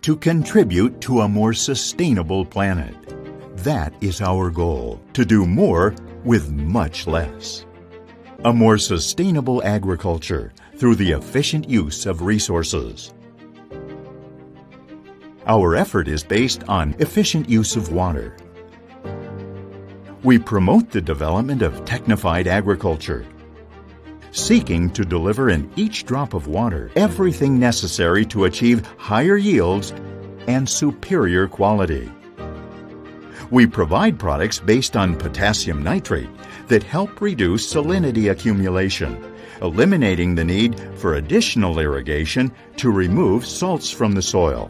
to contribute to a more sustainable planet. That is our goal, to do more with much less. A more sustainable agriculture through the efficient use of resources. Our effort is based on efficient use of water. We promote the development of technified agriculture, seeking to deliver in each drop of water everything necessary to achieve higher yields and superior quality. We provide products based on potassium nitrate that help reduce salinity accumulation, eliminating the need for additional irrigation to remove salts from the soil.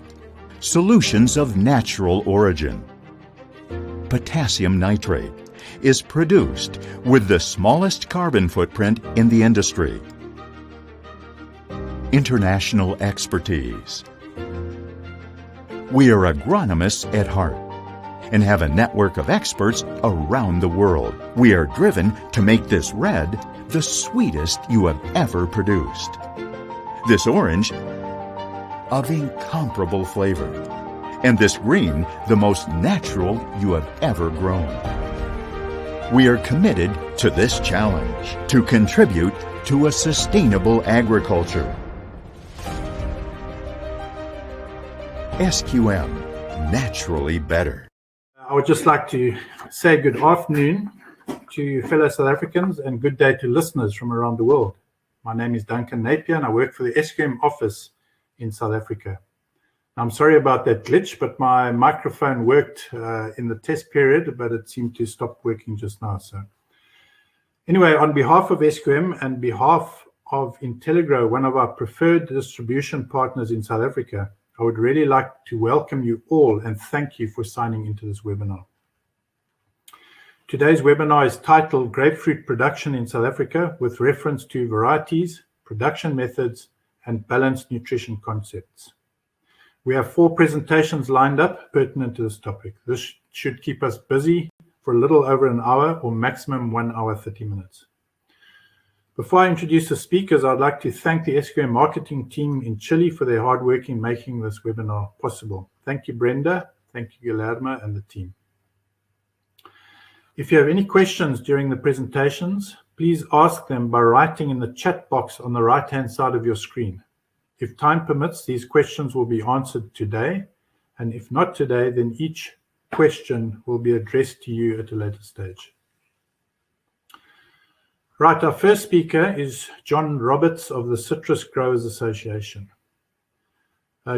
Solutions of natural origin. Potassium nitrate is produced with the smallest carbon footprint in the industry. International expertise. We are agronomists at heart and have a network of experts around the world. We are driven to make this red the sweetest you have ever produced. This orange, of incomparable flavor. And this green, the most natural you have ever grown. We are committed to this challenge to contribute to a sustainable agriculture. SQM, naturally better. I would just like to say good afternoon to fellow South Africans and good day to listeners from around the world. My name is Duncan Napier and I work for the SQM office in South Africa. I'm sorry about that glitch, but my microphone worked in the test period, but it seemed to stop working just now. So anyway, on behalf of SQM and behalf of Intelligro, one of our preferred distribution partners in South Africa, I would really like to welcome you all and thank you for signing into this webinar. Today's webinar is titled Grapefruit Production in South Africa with reference to varieties, production methods, and balanced nutrition concepts. We have 4 presentations lined up pertinent to this topic. This should keep us busy for a little over an hour or maximum 1 hour 30 minutes. Before I introduce the speakers, I'd like to thank the SQM marketing team in Chile for their hard work in making this webinar possible. Thank you, Brenda. Thank you, Guillermo, and the team. If you have any questions during the presentations, please ask them by writing in the chat box on the right-hand side of your screen. If time permits, these questions will be answered today, and if not today, then each question will be addressed to you at a later stage. Right, our first speaker is John Roberts of the Citrus Growers Association.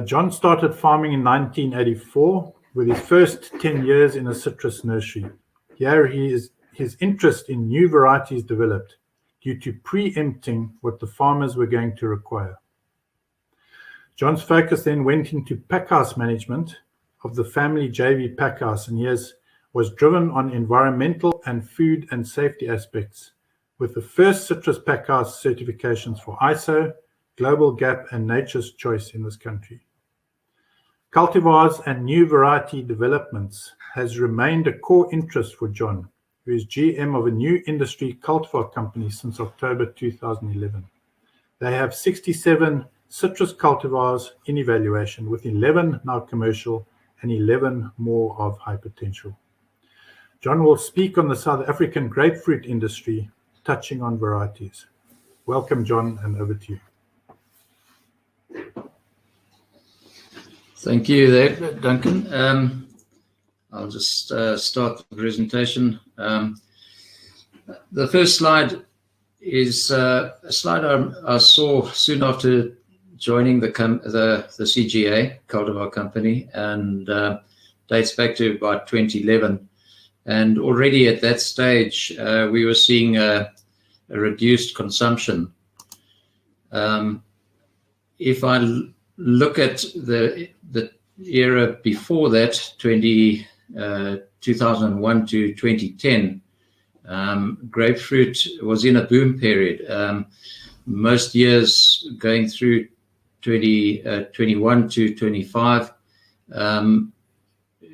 John started farming in 1984 with his first 10 years in a citrus nursery. Here his interest in new varieties developed due to preempting what the farmers were going to require. John's focus then went into packhouse management of the family JV packhouse, and he was driven on environmental and food and safety aspects, with the first citrus packhouse certifications for ISO, Global GAP, and Nature's Choice in this country. Cultivars and new variety developments has remained a core interest for John, who is GM of a new industry cultivar company since October 2011. They have 67 citrus cultivars in evaluation, with 11 now commercial and 11 more of high potential. John will speak on the South African grapefruit industry, touching on varieties. Welcome, John, and over to you. Thank you there, Duncan. I'll just start the presentation. The first slide is a slide I saw soon after joining the CGA, Cultivar Company, and dates back to about 2011. And already at that stage, we were seeing a reduced consumption. If I look at the era before that, 2001 to 2010, grapefruit was in a boom period. Most years going through 2021 to 25,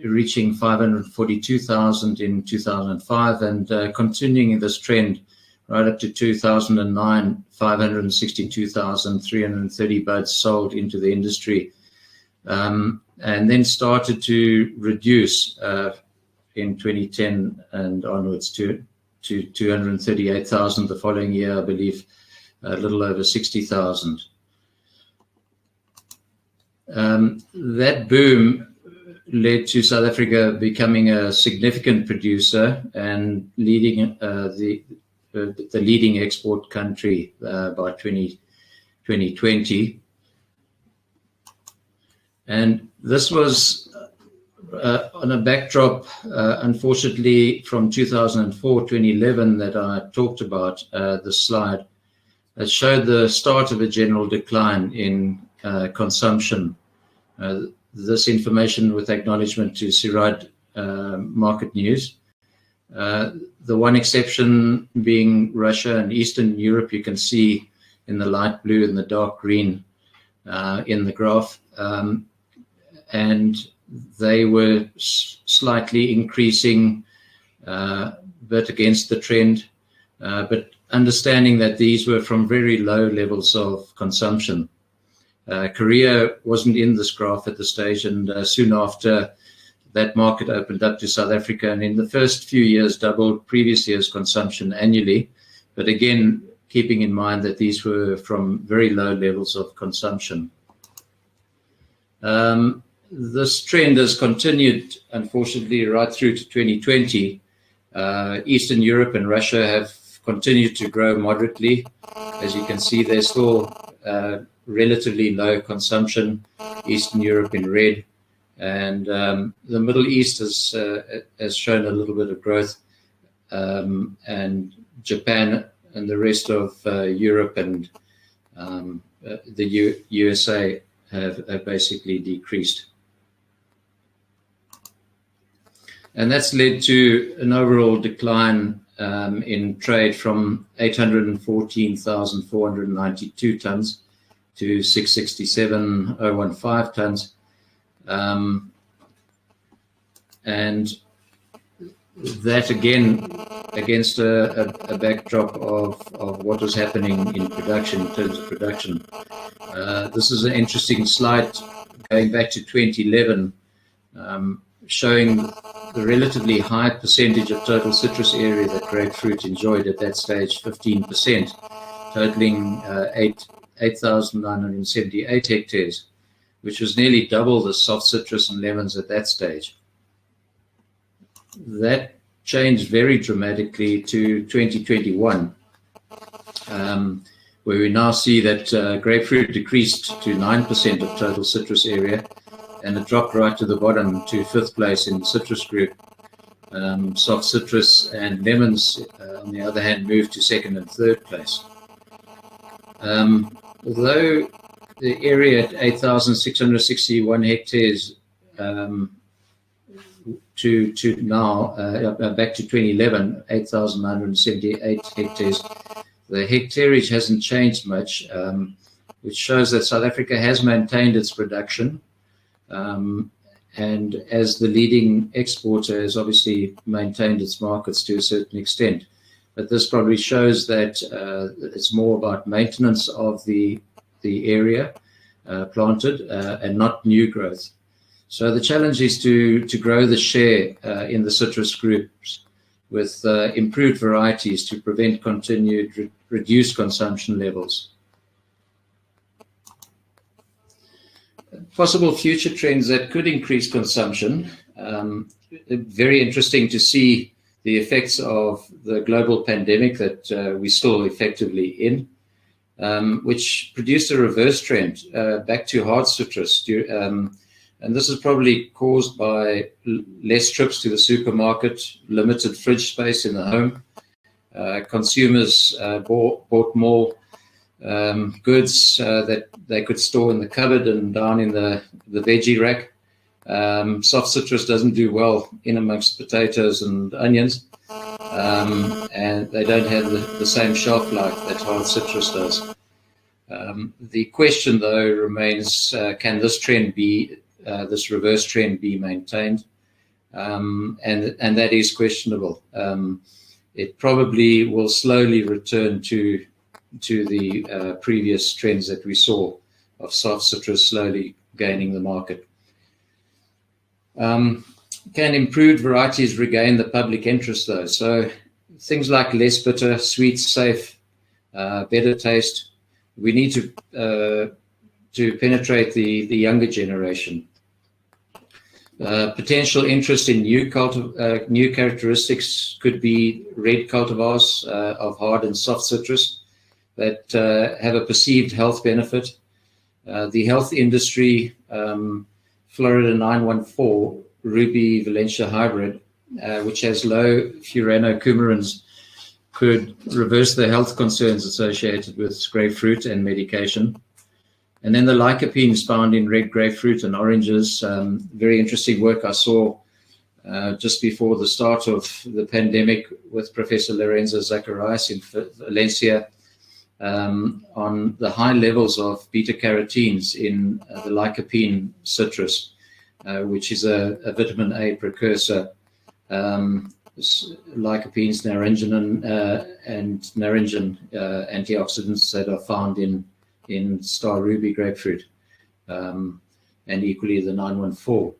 reaching 542,000 in 2005 and continuing this trend right up to 2009, 562,330 buds sold into the industry. and then started to reduce in 2010 and onwards to 238,000. The following year, I believe, a little over 60,000. That boom led to South Africa becoming a significant producer and leading the leading export country by 2020. And this was on a backdrop, unfortunately, from 2004-2011 that I talked about, the slide that showed the start of a general decline in consumption. This information with acknowledgement to Sirad Market News. The one exception being Russia and Eastern Europe, you can see in the light blue and the dark green in the graph. And they were slightly increasing, but against the trend, but understanding that these were from very low levels of consumption. Korea wasn't in this graph at the stage, and soon after that market opened up to South Africa, and in the first few years doubled previous year's consumption annually, but again keeping in mind that these were from very low levels of consumption. This trend has continued, unfortunately, right through to 2020. Eastern Europe and Russia have continued to grow moderately. As you can see, there's still relatively low consumption, Eastern Europe in red, and the Middle East has shown a little bit of growth, and Japan and the rest of Europe and the USA have basically decreased. And that's led to an overall decline in trade from 814,492 tons to 667,015 tons. And that again, against a backdrop of what was happening in production, in terms of production. This is an interesting slide going back to 2011, showing the relatively high percentage of total citrus area that grapefruit enjoyed at that stage, 15%, totaling 8,978 hectares, which was nearly double the soft citrus and lemons at that stage. That changed very dramatically to 2021, where we now see that grapefruit decreased to 9% of total citrus area, and it dropped right to the bottom to 5th place in the citrus group. Soft citrus and lemons, on the other hand, moved to 2nd and 3rd place. Although the area at 8,661 hectares to now, back to 2011, 8,978 hectares, the hectareage hasn't changed much, which shows that South Africa has maintained its production. And as the leading exporter has obviously maintained its markets to a certain extent. But this probably shows that it's more about maintenance of the area planted and not new growth. So the challenge is to grow the share in the citrus groups with improved varieties to prevent continued reduced consumption levels. Possible future trends that could increase consumption. Very interesting to see the effects of the global pandemic that we're still effectively in, which produced a reverse trend back to hard citrus. And this is probably caused by less trips to the supermarket, limited fridge space in the home. Consumers bought more goods that they could store in the cupboard and down in the veggie rack. Soft citrus doesn't do well in amongst potatoes and onions, and they don't have the same shelf life that hard citrus does. The question, though, remains: can this trend be this reverse trend be maintained? And that is questionable. It probably will slowly return to the previous trends that we saw of soft citrus slowly gaining the market. Can improved varieties regain the public interest though? So things like less bitter, sweet, safe, better taste. We need to penetrate the younger generation. Potential interest in new characteristics could be red cultivars of hard and soft citrus that have a perceived health benefit. The health industry, Florida 914 Ruby Valencia hybrid, which has low furanocoumarins, could reverse the health concerns associated with grapefruit and medication. And then the lycopenes found in red grapefruit and oranges, very interesting work I saw just before the start of the pandemic with Professor Lorenzo Zacharias in Valencia on the high levels of beta-carotenes in the lycopene citrus, which is a vitamin A precursor. Lycopenes, naringin, and naringin antioxidants that are found in Star Ruby grapefruit, and equally the 914.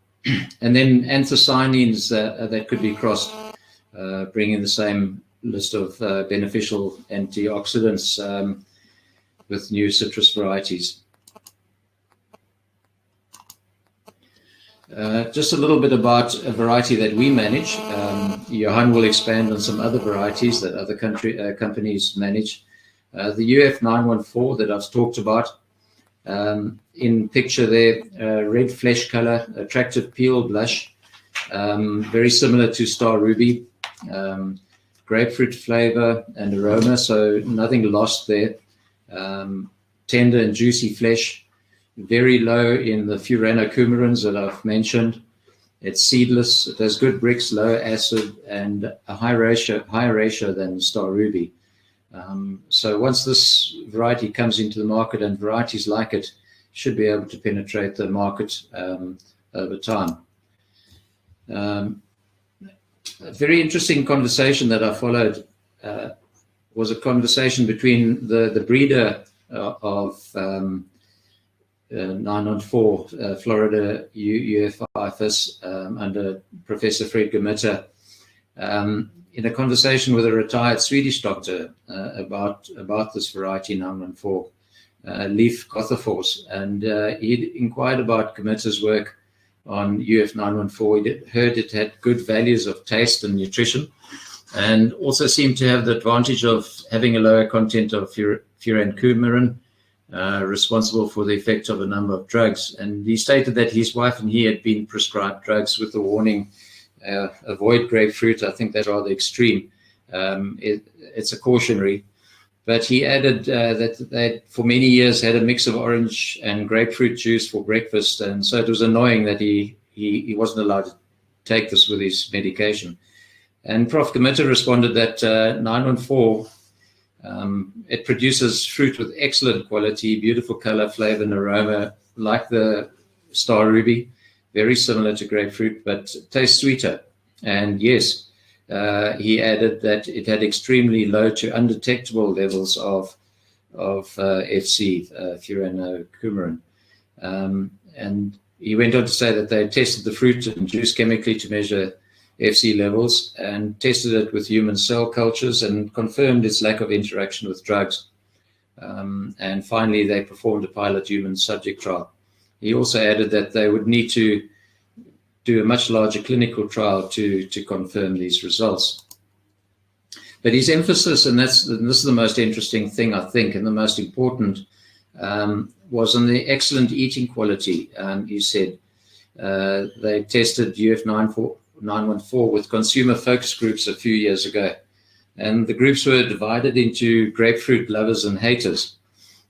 And then anthocyanins that could be crossed, bringing the same list of beneficial antioxidants with new citrus varieties. Just a little bit about a variety that we manage. Johan will expand on some other varieties that other companies manage. The UF914 that I've talked about, in picture there, red flesh color, attractive peel blush, very similar to Star Ruby, grapefruit flavor and aroma, so nothing lost there. Tender and juicy flesh, very low in the furanocoumarins that I've mentioned. It's seedless, it has good bricks, low acid, and a higher ratio than Star Ruby. So once this variety comes into the market, and varieties like it should be able to penetrate the market over time. A very interesting conversation that I followed was a conversation between the breeder of 914 Florida UFIFIS under Professor Fred Gemitter, in a conversation with a retired Swedish doctor about this variety 914, Leif Gothefors, and he inquired about Gemitter's work on UF914. He heard it had good values of taste and nutrition, and also seemed to have the advantage of having a lower content of furanocoumarin, responsible for the effect of a number of drugs. And he stated that his wife and he had been prescribed drugs with the warning, avoid grapefruit. I think that's rather extreme. It's a cautionary. But he added that they, for many years, had a mix of orange and grapefruit juice for breakfast. And so it was annoying that he wasn't allowed to take this with his medication. And Prof. Gemitter responded that 914, it produces fruit with excellent quality, beautiful color, flavor, and aroma, like the Star Ruby, very similar to grapefruit, but tastes sweeter. And yes, he added that it had extremely low to undetectable levels of FC, furanocoumarin. And he went on to say that they tested the fruit and juice chemically to measure FC levels and tested it with human cell cultures and confirmed its lack of interaction with drugs. And finally, they performed a pilot human subject trial. He also added that they would need to do a much larger clinical trial to confirm these results. But his emphasis, and this is the most interesting thing, I think, and the most important, was on the excellent eating quality. He said they tested UF914 with consumer focus groups a few years ago. And the groups were divided into grapefruit lovers and haters.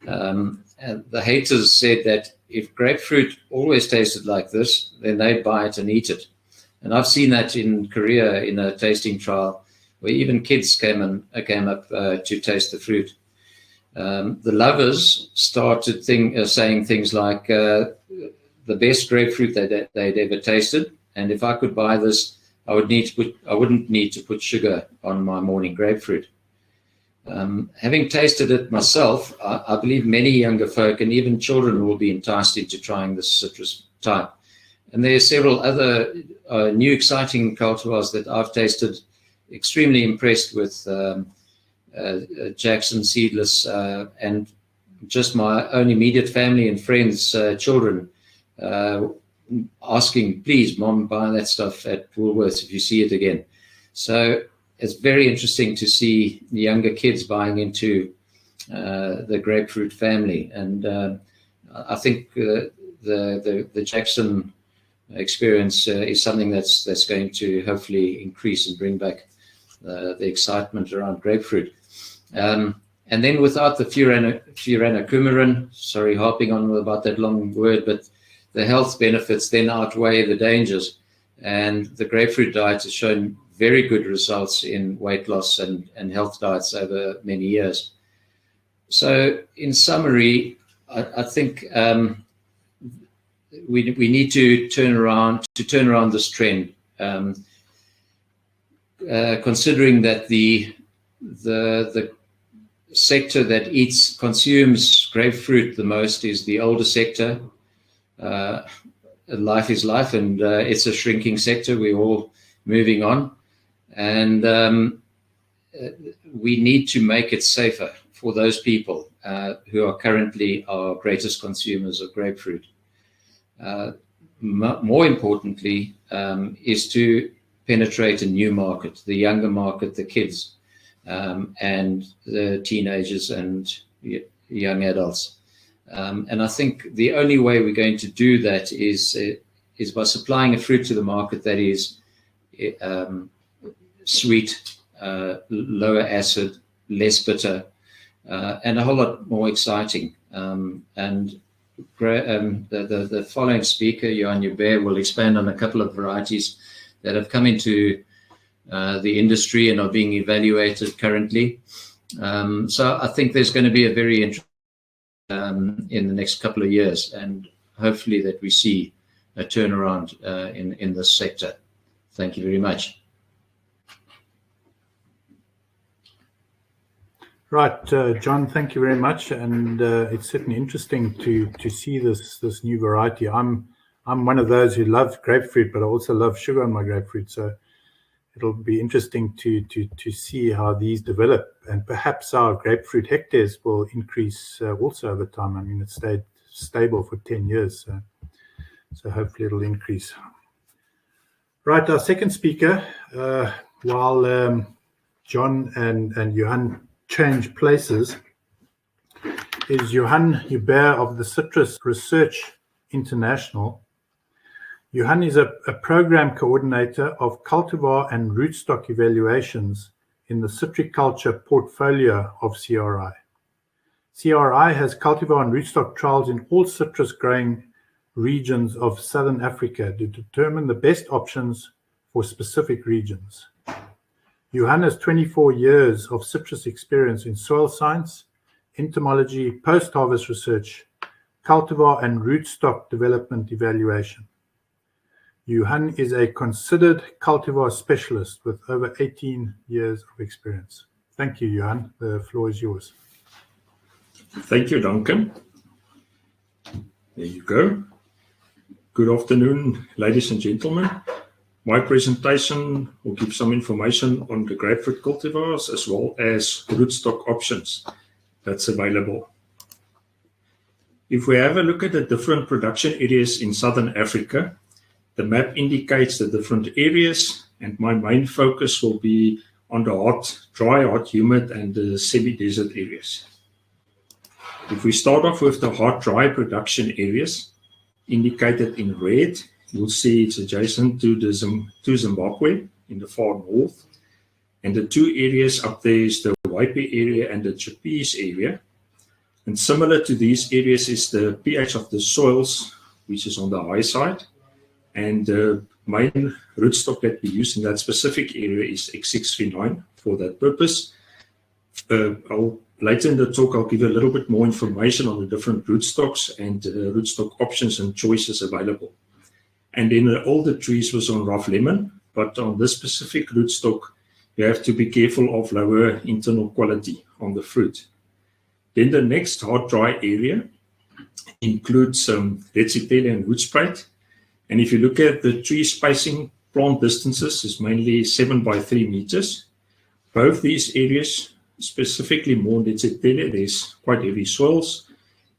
And the haters said that if grapefruit always tasted like this, then they'd buy it and eat it. And I've seen that in Korea in a tasting trial where even kids came up to taste the fruit. The lovers started saying things like the best grapefruit that they'd ever tasted, and if I could buy this, I wouldn't need to put sugar on my morning grapefruit. Having tasted it myself, I believe many younger folk and even children will be enticed into trying this citrus type. And there are several other new exciting cultivars that I've tasted. Extremely impressed with Jackson Seedless, and just my own immediate family and friends, children, asking, please, Mom, buy that stuff at Woolworths if you see it again. So it's very interesting to see the younger kids buying into the grapefruit family. And I think the Jackson experience is something that's going to hopefully increase and bring back the excitement around grapefruit. And then without the furanocoumarin, sorry, harping on about that long word, but the health benefits then outweigh the dangers. And the grapefruit diet has shown very good results in weight loss and health diets over many years. So in summary, I think we need to turn around this trend, considering that the sector that consumes grapefruit the most is the older sector. Life is life, and it's a shrinking sector. We're all moving on, and we need to make it safer for those people who are currently our greatest consumers of grapefruit. More importantly, is to penetrate a new market, the younger market, the kids, and the teenagers and young adults. And I think the only way we're going to do that is by supplying a fruit to the market that is sweet, lower acid, less bitter, and a whole lot more exciting. And the following speaker, Johan Joubert, will expand on a couple of varieties that have come into the industry and are being evaluated currently. So I think there's going to be a very interesting in the next couple of years, and hopefully that we see a turnaround in this sector. Thank you very much. Right, John, thank you very much, and it's certainly interesting to see this new variety. I'm one of those who love grapefruit, but I also love sugar on my grapefruit, so it'll be interesting to see how these develop, and perhaps our grapefruit hectares will increase also over time. I mean, it stayed stable for 10 years, so hopefully it'll increase. Right, our second speaker, while John and Johan change places, is Johan Joubert of the Citrus Research International. Johan is a program coordinator of cultivar and rootstock evaluations in the citriculture portfolio of CRI. CRI has cultivar and rootstock trials in all citrus growing regions of Southern Africa to determine the best options for specific regions. Johan has 24 years of citrus experience in soil science, entomology, post-harvest research, cultivar and rootstock development evaluation. Johan is a considered cultivar specialist with over 18 years of experience. Thank you, Johan. The floor is yours. Thank you, Duncan. There you go. Good afternoon, ladies and gentlemen. My presentation will give some information on the grapefruit cultivars as well as rootstock options that's available. If we have a look at the different production areas in Southern Africa, the map indicates the different areas, and my main focus will be on the hot, dry, hot, humid, and the semi-desert areas. If we start off with the hot, dry production areas, indicated in red, you'll see it's adjacent to Zimbabwe in the far north. And the two areas up there is the Waipi area and the Chapese area. And similar to these areas is the pH of the soils, which is on the high side. And the main rootstock that we use in that specific area is X639 for that purpose. Later in the talk, I'll give you a little bit more information on the different rootstocks and rootstock options and choices available. And then all the trees was on rough lemon, but on this specific rootstock, you have to be careful of lower internal quality on the fruit. Then the next hard dry area includes red Setele and wood spruit. And if you look at the tree spacing, plant distances is mainly 7 by 3 meters. Both these areas, specifically more red Setele, there's quite heavy soils.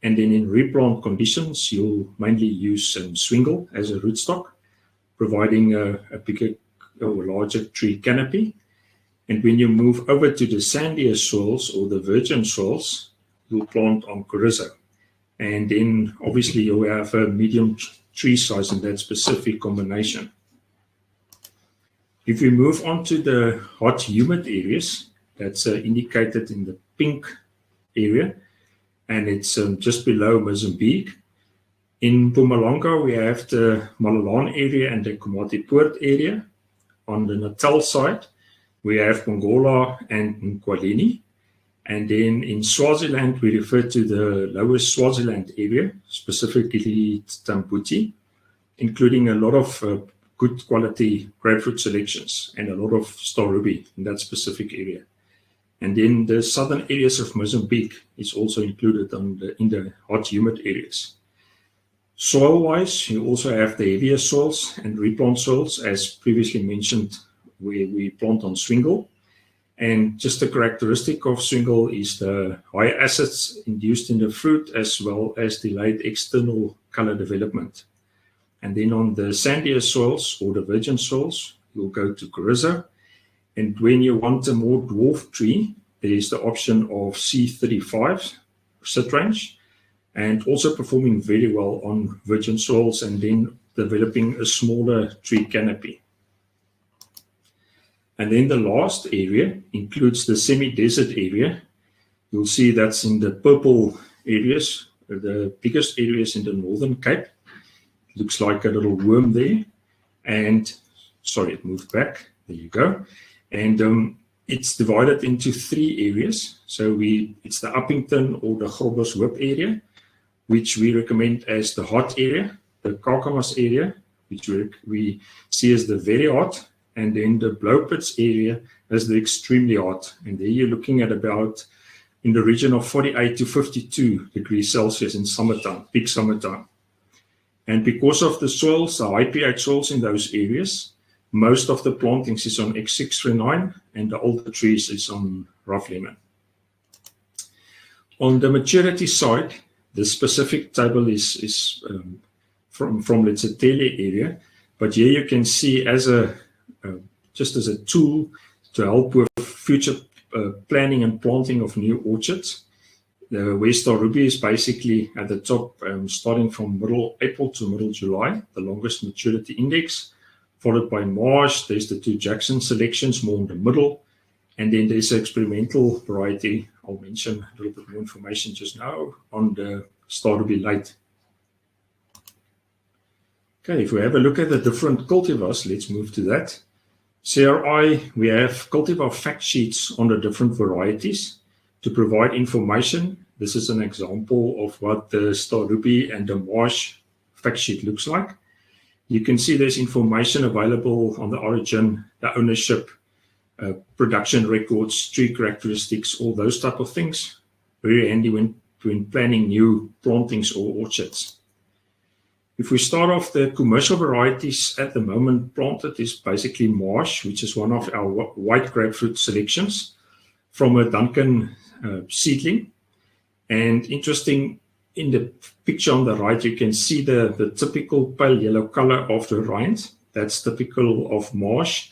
And then in replant conditions, you'll mainly use swingle as a rootstock, providing a bigger or larger tree canopy. And when you move over to the sandier soils or the virgin soils, you'll plant on chorizo. And then obviously you'll have a medium tree size in that specific combination. If we move on to the hot humid areas, that's indicated in the pink area, and it's just below Mozambique. In Mpumalanga, we have the Malalan area and the Komatipoort area. On the Natal side, we have Pongola and Nkwalini. And then in Swaziland, we refer to the lower Swaziland area, specifically Tambuti, including a lot of good quality grapefruit selections and a lot of star ruby in that specific area. And then the southern areas of Mozambique is also included in the hot humid areas. Soil-wise, you also have the heavier soils and replant soils, as previously mentioned, where we plant on swingle. And just a characteristic of swingle is the high acids induced in the fruit, as well as delayed external color development. And then on the sandier soils or the virgin soils, you'll go to chorizo. And when you want a more dwarf tree, there is the option of C35 sit range, and also performing very well on virgin soils and then developing a smaller tree canopy. And then the last area includes the semi-desert area. You'll see that's in the purple areas, the biggest areas in the Northern Cape. Looks like a little worm there. And, sorry, it moved back. There you go. And it's divided into 3 areas. So it's the Uppington or the Groblershoop area, which we recommend as the hot area, the Kakamas area, which we see as the very hot, and then the Blowpits area as the extremely hot. And there you're looking at about in the region of 48 to 52 degrees Celsius in summertime, peak summertime. And because of the soils, the high pH soils in those areas, most of the plantings is on X639 and the older trees is on rough lemon. On the maturity side, the specific table is from let's say Setele area, but here you can see as just as a tool to help with future planning and planting of new orchards. The West Star Ruby is basically at the top, starting from middle April to middle July, the longest maturity index, followed by March. There's the 2 Jackson selections, more in the middle. And then there's an experimental variety. I'll mention a little bit more information just now on the Star Ruby Light. Okay, if we have a look at the different cultivars, let's move to that. CRI, we have cultivar fact sheets on the different varieties to provide information. This is an example of what the Star Ruby and the Marsh fact sheet looks like. You can see there's information available on the origin, the ownership, production records, tree characteristics, all those type of things. Very handy when planning new plantings or orchards. If we start off, the commercial varieties at the moment planted is basically Marsh, which is one of our white grapefruit selections from a Duncan seedling. And interesting, in the picture on the right, you can see the typical pale yellow color of the rind. That's typical of Marsh.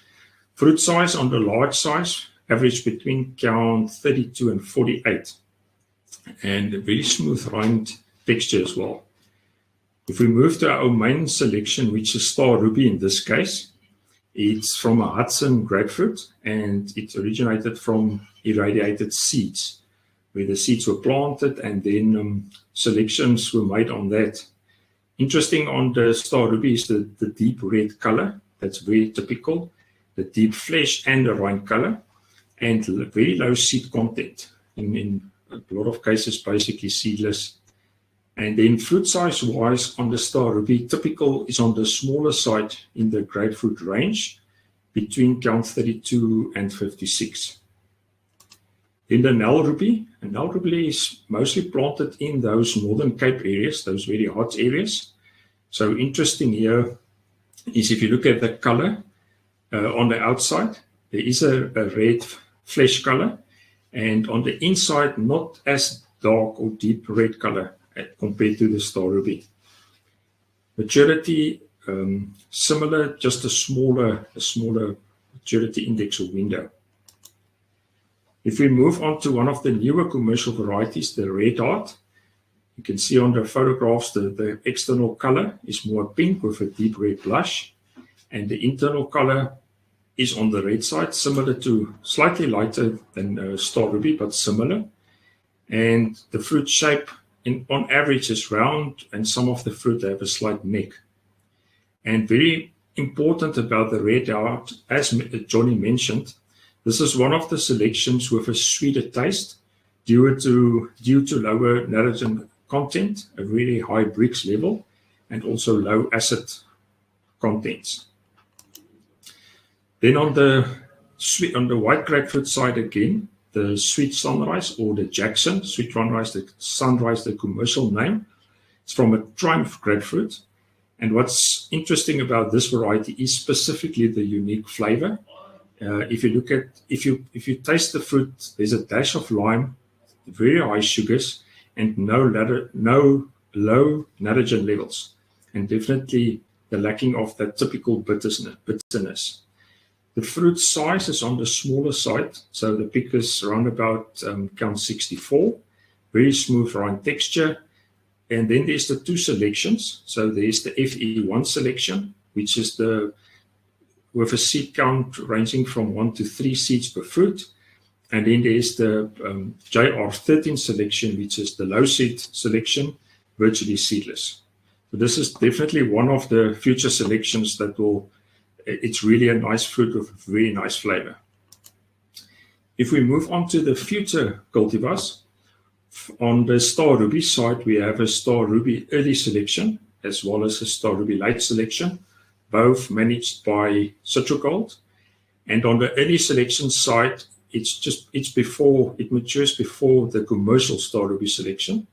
Fruit size on the large size, average between count 32 and 48. And a very smooth rind texture as well. If we move to our main selection, which is Star Ruby in this case, it's from a Hudson grapefruit, and it originated from irradiated seeds, where the seeds were planted and then selections were made on that. Interesting on the Star Ruby is the deep red color. That's very typical. The deep flesh and the rind color, and very low seed content. In a lot of cases, basically seedless. And then fruit size wise on the Star Ruby, typical is on the smaller side in the grapefruit range, between count 32 and 56. Then the Nile ruby. And Nile ruby is mostly planted in those Northern Cape areas, those very hot areas. So interesting here is if you look at the color on the outside, there is a red flesh color, and on the inside, not as dark or deep red color compared to the star ruby. Maturity, similar, just a smaller maturity index or window. If we move on to one of the newer commercial varieties, the red heart, you can see on the photographs the external color is more pink with a deep red blush, and the internal color is on the red side, similar to, slightly lighter than star ruby, but similar. And the fruit shape on average is round, and some of the fruit have a slight neck. And very important about the red heart, as Johnny mentioned, this is one of the selections with a sweeter taste due to lower nitrogen content, a really high Brix level, and also low acid contents. Then on the white grapefruit side again, the sweet sunrise or the Jackson, sweet sunrise, the commercial name. It's from a Triumph grapefruit. And what's interesting about this variety is specifically the unique flavor. If you taste the fruit, there's a dash of lime, very high sugars, and no low nitrogen levels, and definitely the lacking of that typical bitterness. The fruit size is on the smaller side, so the pick is around about count 64, very smooth rind texture. And then there's the two selections. So there's the FE1 selection, which is with a seed count ranging from 1 to 3 seeds per fruit. And then there's the JR13 selection, which is the low seed selection, virtually seedless. So this is definitely one of the future selections that it's really a nice fruit with a very nice flavor. If we move on to the future cultivars, on the Star Ruby side, we have a Star Ruby early selection as well as a Star Ruby late selection, both managed by Citrogold. And on the early selection side, it matures before the commercial Star Ruby selection.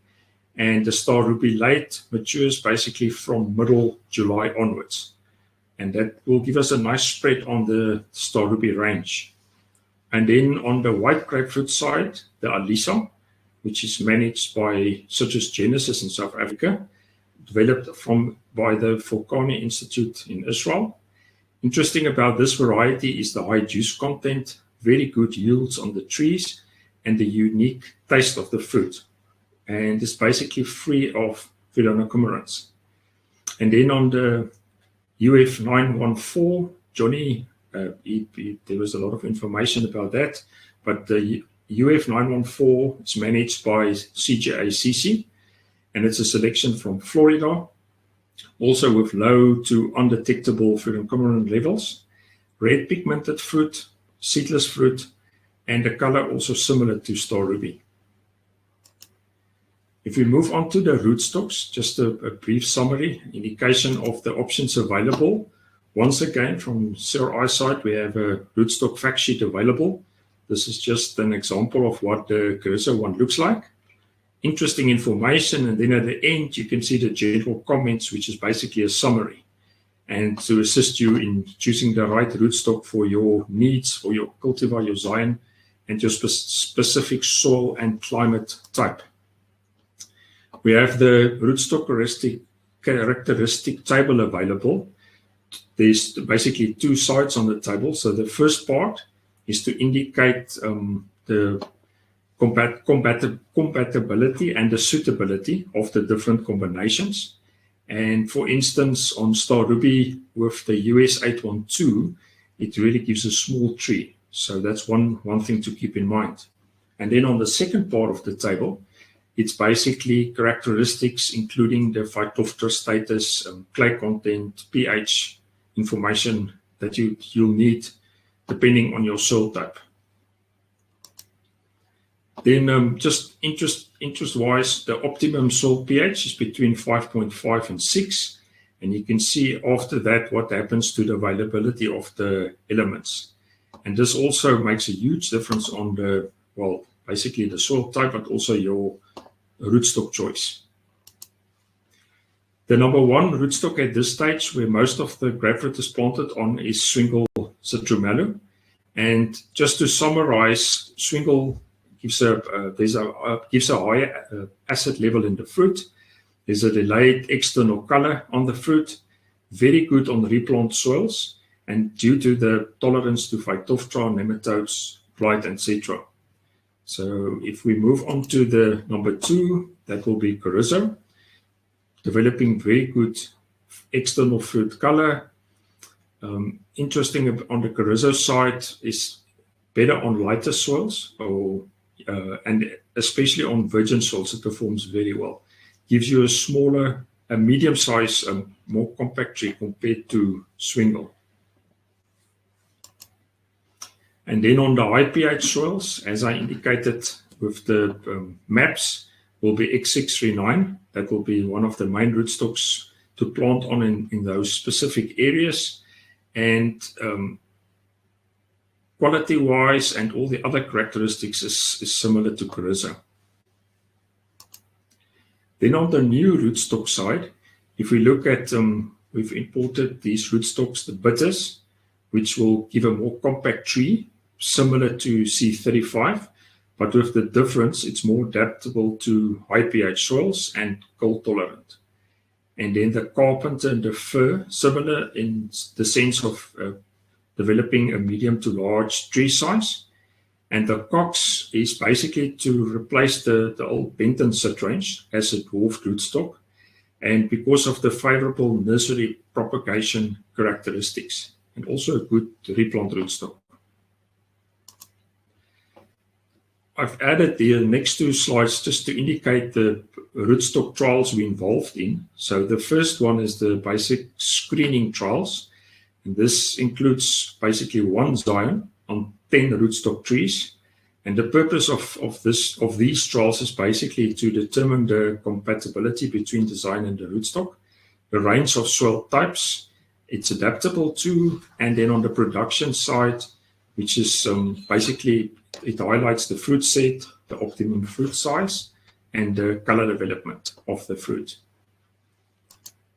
And the Star Ruby late matures basically from middle July onwards. And that will give us a nice spread on the Star Ruby range. And then on the white grapefruit side, the Alisa, which is managed by Citrus Genesis in South Africa, developed by the Volcani Institute in Israel. Interesting about this variety is the high juice content, very good yields on the trees, and the unique taste of the fruit. And it's basically free of phyllonocumulants. And then on the UF914, Johnny, there was a lot of information about that, but the UF914 is managed by CGACC, and it's a selection from Florida, also with low to undetectable phyllonocumulant levels, red pigmented fruit, seedless fruit, and the color also similar to Star Ruby. If we move on to the rootstocks, just a brief summary, indication of the options available. Once again, from CRI side, we have a rootstock fact sheet available. This is just an example of what the Carrizo one looks like. Interesting information, and then at the end, you can see the general comments, which is basically a summary, and to assist you in choosing the right rootstock for your needs, for your cultivar, your Zion, and your specific soil and climate type. We have the rootstock characteristic table available. There's basically two sides on the table. So the first part is to indicate the compatibility and the suitability of the different combinations. And for instance, on Star Ruby with the US 812, it really gives a small tree. So that's one thing to keep in mind. And then on the second part of the table, it's basically characteristics, including the Phytophthora status, clay content, pH information that you'll need depending on your soil type. Then just interest-wise, the optimum soil pH is between 5.5 and 6. And you can see after that what happens to the availability of the elements. And this also makes a huge difference on the, well, basically the soil type, but also your rootstock choice. The number one rootstock at this stage, where most of the grapefruit is planted on, is Swingle citrumello. And just to summarize, Swingle gives a higher acid level in the fruit. There's a delayed external color on the fruit, very good on replant soils, and due to the tolerance to Phytophthora, nematodes, blight, etc. So if we move on to the number two, that will be Carrizo, developing very good external fruit color. Interesting on the Carrizo side is better on lighter soils, and especially on virgin soils, it performs very well. Gives you a smaller, a medium size, more compact tree compared to Swingle. And then on the high pH soils, as I indicated with the maps, will be X639. That will be one of the main rootstocks to plant on in those specific areas. And quality-wise and all the other characteristics is similar to Carrizo. Then on the new rootstock side, if we look at, we've imported these rootstocks, the bitters, which will give a more compact tree, similar to C35, but with the difference, it's more adaptable to high pH soils and cold tolerant. And then the carpenter and the fir, similar in the sense of developing a medium to large tree size. And the cox is basically to replace the old Benton citrange as a dwarf rootstock, and because of the favorable nursery propagation characteristics, and also a good replant rootstock. I've added the next two slides just to indicate the rootstock trials we're involved in. So the first one is the basic screening trials. And this includes basically one scion on 10 rootstock trees. And the purpose of these trials is basically to determine the compatibility between the scion and the rootstock, the range of soil types it's adaptable to, and then on the production side, which is basically it highlights the fruit set, the optimum fruit size, and the color development of the fruit.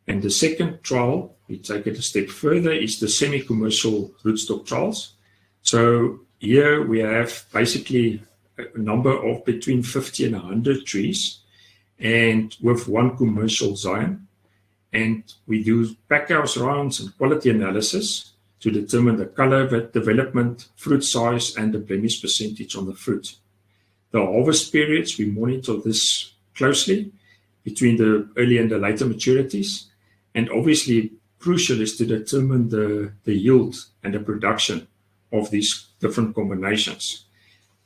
And the second trial, we take it a step further, is the semi-commercial rootstock trials. So here we have basically a number of between 50 and 100 trees, and with one commercial scion. And we do packhouse rounds and quality analysis to determine the color, development, fruit size, and the blemish percentage on the fruit. The harvest periods, we monitor this closely between the early and the later maturities. And obviously, crucial is to determine the yield and the production of these different combinations.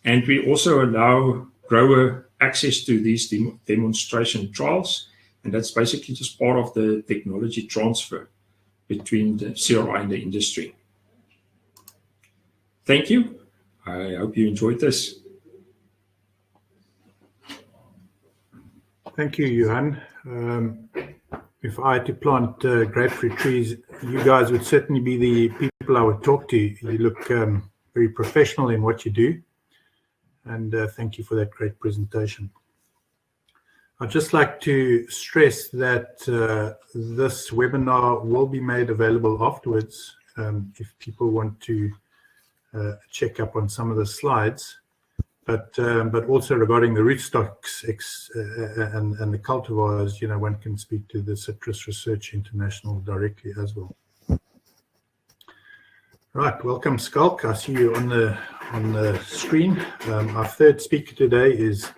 And we also allow grower access to these demonstration trials. And that's basically just part of the technology transfer between the CRI and the industry. Thank you. I hope you enjoyed this. Thank you, Johan. If I had to plant grapefruit trees, you guys would certainly be the people I would talk to. You look very professional in what you do. And thank you for that great presentation. I'd just like to stress that this webinar will be made available afterwards if people want to check up on some of the slides. But also regarding the rootstocks and the cultivars, you know, one can speak to the Citrus Research International directly as well. Right, welcome, Skalk. I see you on the screen. Our third speaker today is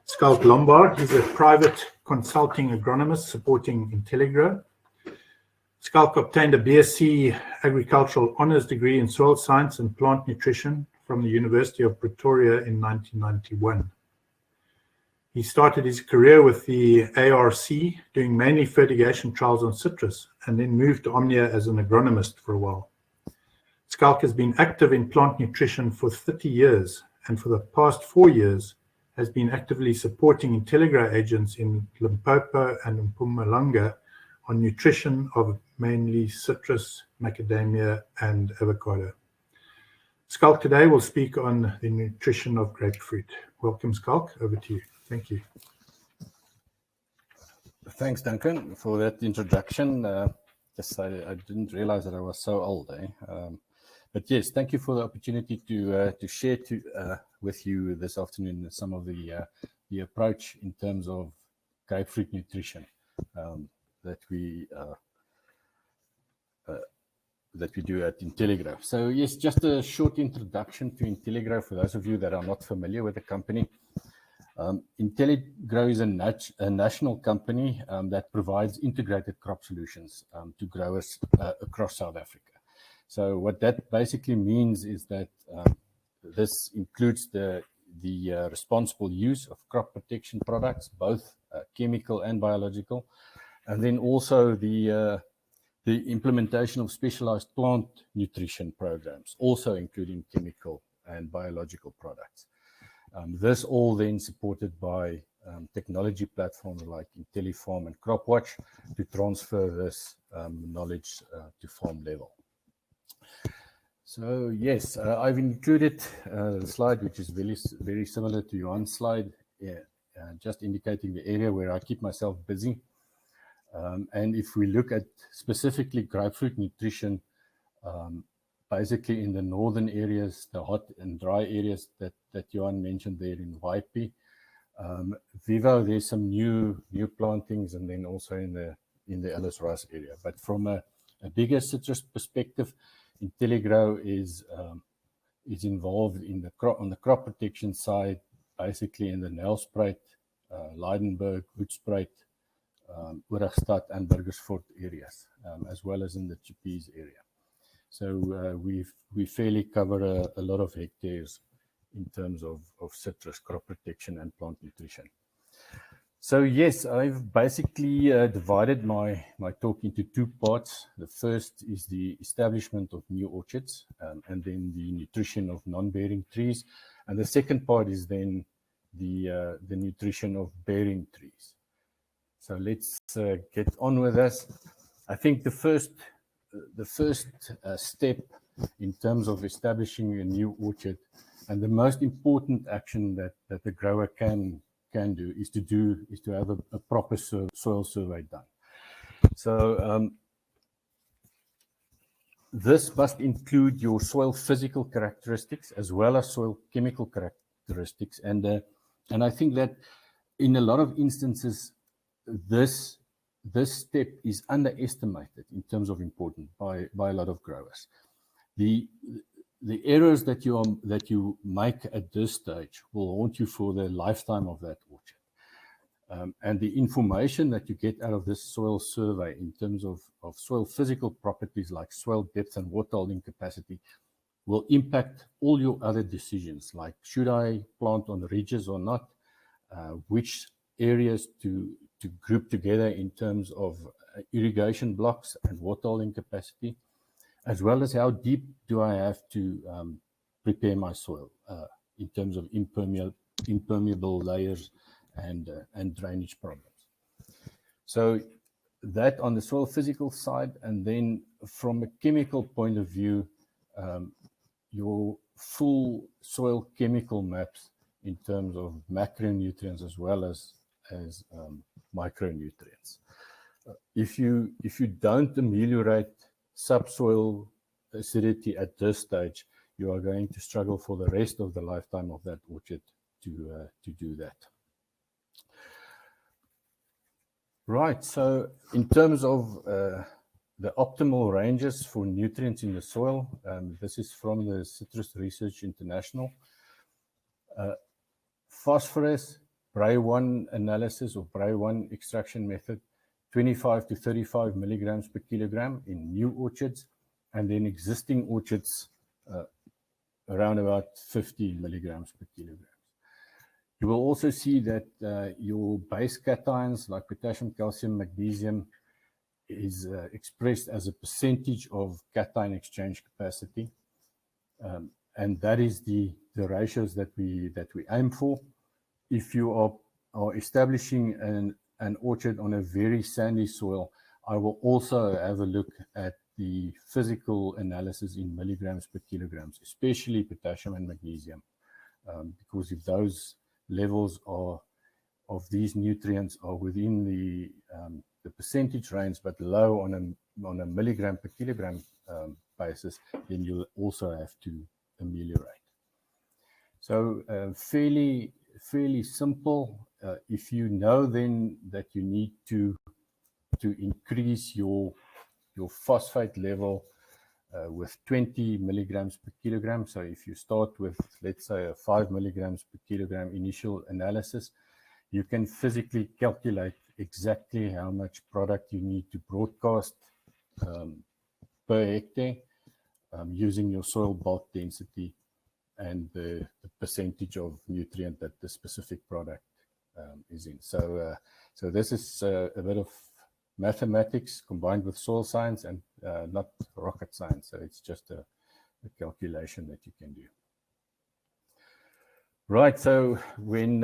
Skalk Lombard. He's a private consulting agronomist supporting IntelliGrow. Skalk obtained a BSc Agricultural Honours degree in Soil Science and Plant Nutrition from the University of Pretoria in 1991. He started his career with the ARC, doing mainly fertigation trials on citrus, and then moved to Omnia as an agronomist for a while. Skalk has been active in plant nutrition for 30 years, and for the past 4 years has been actively supporting IntelliGrow agents in Limpopo and Mpumalanga on nutrition of mainly citrus, macadamia, and avocado. Skalk today will speak on the nutrition of grapefruit. Welcome, Skalk. Over to you. Thank you. Thanks, Duncan, for that introduction. Yes, I didn't realize that I was so old, eh? But yes, thank you for the opportunity to share with you this afternoon some of the approach in terms of grapefruit nutrition that we do at Intelligrow. So yes, just a short introduction to Intelligrow for those of you that are not familiar with the company. Intelligrow is a national company that provides integrated crop solutions to growers across South Africa. So what that basically means is that this includes the responsible use of crop protection products, both chemical and biological, and then also the implementation of specialized plant nutrition programs, also including chemical and biological products. This all then supported by technology platforms like IntelliFarm and CropWatch to transfer this knowledge to farm level. So yes, I've included the slide, which is very similar to Johan's slide, just indicating the area where I keep myself busy. And if we look at specifically grapefruit nutrition, basically in the northern areas, the hot and dry areas that Johan mentioned there in Waipi, Vivo, there's some new plantings, and then also in the Ellis Ross area. But from a bigger citrus perspective, Intelligrow is involved on the crop protection side, basically in the Nelspruit, Lydenburg, Hoedspruit, Oorigstad and Burgersfort areas, as well as in the Chippies area. So we fairly cover a lot of hectares in terms of citrus crop protection and plant nutrition. So yes, I've basically divided my talk into two parts. The first is the establishment of new orchards, and then the nutrition of non-bearing trees. And the second part is then the nutrition of bearing trees. So let's get on with this. I think the first step in terms of establishing a new orchard, and the most important action that the grower can do is to have a proper soil survey done. So this must include your soil physical characteristics as well as soil chemical characteristics, and I think that in a lot of instances this step is underestimated in terms of importance by a lot of growers. The errors that you make at this stage will haunt you for the lifetime of that orchard. And the information that you get out of this soil survey in terms of soil physical properties like soil depth and water holding capacity will impact all your other decisions, like should I plant on ridges or not, which areas to group together in terms of irrigation blocks and water holding capacity, as well as how deep do I have to prepare my soil in terms of impermeable layers and drainage problems. So that on the soil physical side, and then from a chemical point of view, your full soil chemical maps in terms of macronutrients as well as micronutrients. If you don't ameliorate subsoil acidity at this stage, you are going to struggle for the rest of the lifetime of that orchard to do that. Right, so in terms of the optimal ranges for nutrients in the soil, this is from the Citrus Research International. Phosphorus, Bray-1 analysis or Bray-1 extraction method, 25 to 35 milligrams per kilogram in new orchards, and then existing orchards around about 50 milligrams per kilogram. You will also see that your base cations like potassium, calcium, magnesium is expressed as a percentage of cation exchange capacity, and that is the ratios that we aim for. If you are establishing an orchard on a very sandy soil, I will also have a look at the physical analysis in milligrams per kilograms, especially potassium and magnesium, because if those levels of these nutrients are within the percentage range but low on a milligram per kilogram basis, then you'll also have to ameliorate. So fairly simple. If you know then that you need to increase your phosphate level with 20 milligrams per kilogram. So if you start with, let's say, a 5 milligrams per kilogram initial analysis, you can physically calculate exactly how much product you need to broadcast per hectare using your soil bulk density and the percentage of nutrient that the specific product is in. So this is a bit of mathematics combined with soil science and not rocket science. So it's just a calculation that you can do. Right, so when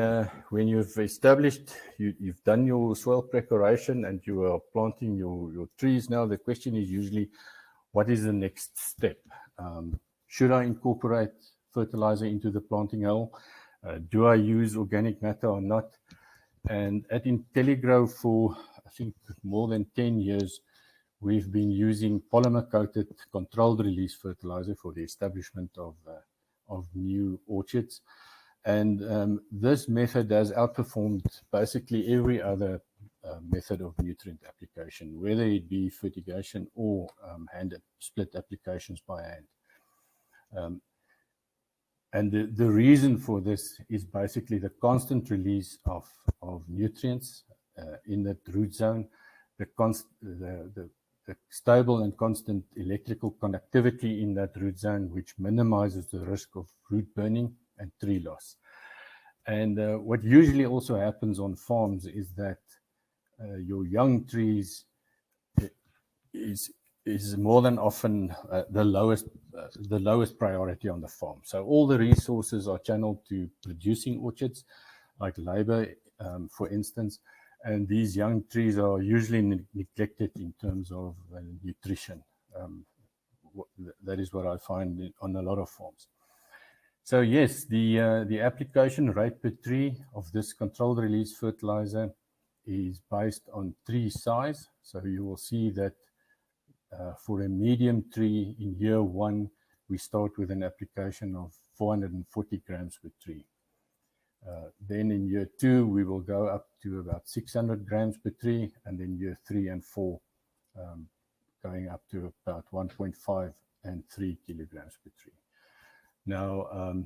you've established, you've done your soil preparation and you are planting your trees now, the question is usually, what is the next step? Should I incorporate fertilizer into the planting hole? Do I use organic matter or not? And at IntelliGrow for, I think, more than 10 years, we've been using polymer-coated controlled release fertilizer for the establishment of new orchards. And this method has outperformed basically every other method of nutrient application, whether it be fertigation or hand split applications by hand. And the reason for this is basically the constant release of nutrients in that root zone, the stable and constant electrical conductivity in that root zone, which minimizes the risk of root burning and tree loss. And what usually also happens on farms is that your young trees is more than often the lowest priority on the farm. So all the resources are channeled to producing orchards, like labor, for instance, and these young trees are usually neglected in terms of nutrition. That is what I find on a lot of farms. So yes, the application rate per tree of this controlled release fertilizer is based on tree size. So you will see that for a medium tree in year 1, we start with an application of 440 grams per tree. Then in year 2, we will go up to about 600 grams per tree, and then year 3 and 4 going up to about 1.5 and 3 kilograms per tree. Now,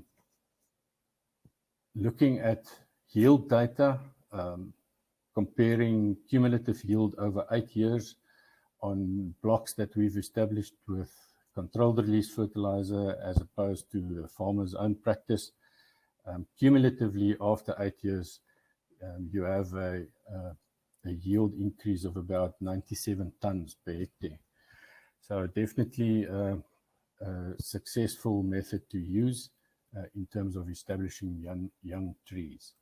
looking at yield data, comparing cumulative yield over 8 years on blocks that we've established with controlled release fertilizer as opposed to the farmer's own practice, cumulatively after 8 years, you have a yield increase of about 97 tons per hectare. So definitely a successful method to use in terms of establishing young trees.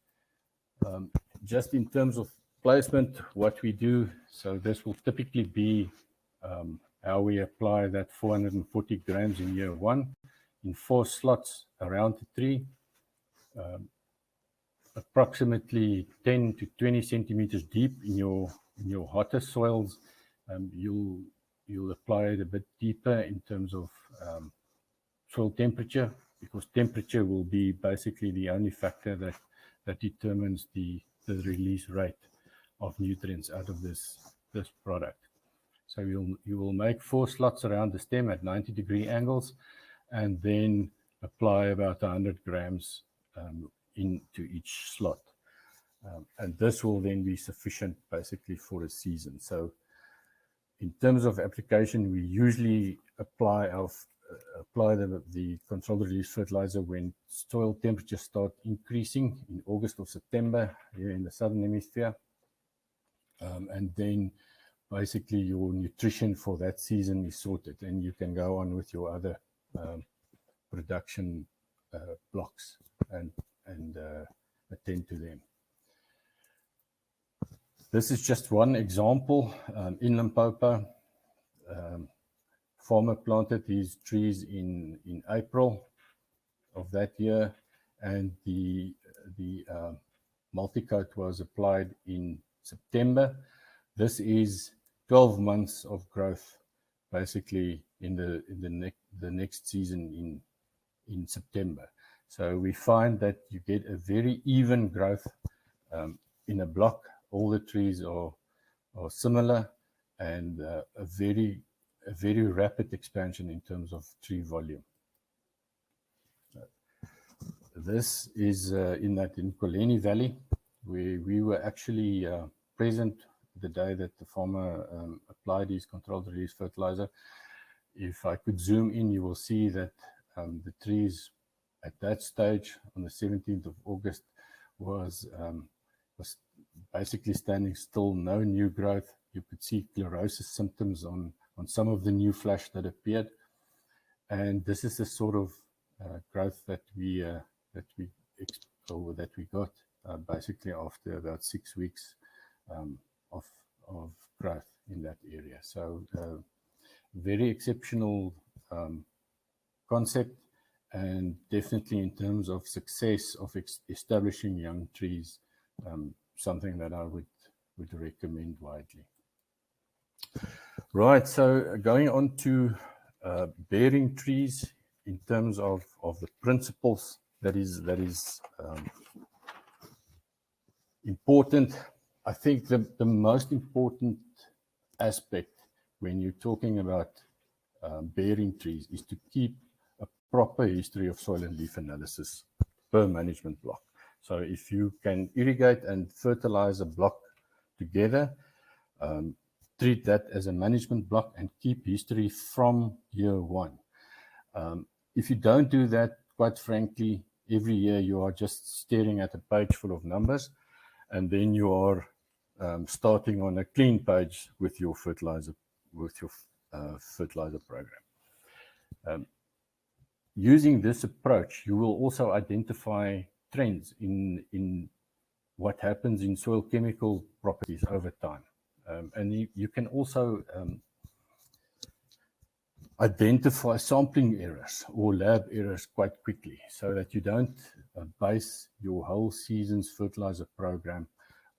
Just in terms of placement, what we do, so this will typically be how we apply that 440 grams in year 1 in 4 slots around the tree, approximately 10 to 20 centimeters deep in your hotter soils. You'll apply it a bit deeper in terms of soil temperature, because temperature will be basically the only factor that determines the release rate of nutrients out of this product. So you will make 4 slots around the stem at 90-degree angles, and then apply about 100 grams into each slot. And this will then be sufficient basically for a season. So in terms of application, we usually apply the controlled release fertilizer when soil temperatures start increasing in August or September here in the southern hemisphere. And then basically your nutrition for that season is sorted, and you can go on with your other production blocks and attend to them. This is just one example in Limpopo. farmer planted these trees in April of that year, and the multicoat was applied in September. This is 12 months of growth, basically in the next season in September. So we find that you get a very even growth in a block. All the trees are similar, and a very rapid expansion in terms of tree volume. This is in Nkoleni Valley, where we were actually present the day that the farmer applied his controlled release fertilizer. If I could zoom in, you will see that the trees at that stage on the 17th of August was basically standing still, no new growth. You could see chlorosis symptoms on some of the new flash that appeared, and this is the sort of growth that we got basically after about 6 weeks of growth in that area. So very exceptional concept, and definitely in terms of success of establishing young trees, something that I would recommend widely. Right, so going on to bearing trees in terms of the principles that is important. I think the most important aspect when you're talking about bearing trees is to keep a proper history of soil and leaf analysis per management block. So if you can irrigate and fertilize a block together, treat that as a management block and keep history from year one. If you don't do that, quite frankly, every year you are just staring at a page full of numbers, and then you are starting on a clean page with your fertilizer program. Using this approach, you will also identify trends in what happens in soil chemical properties over time. And you can also identify sampling errors or lab errors quite quickly, so that you don't base your whole season's fertilizer program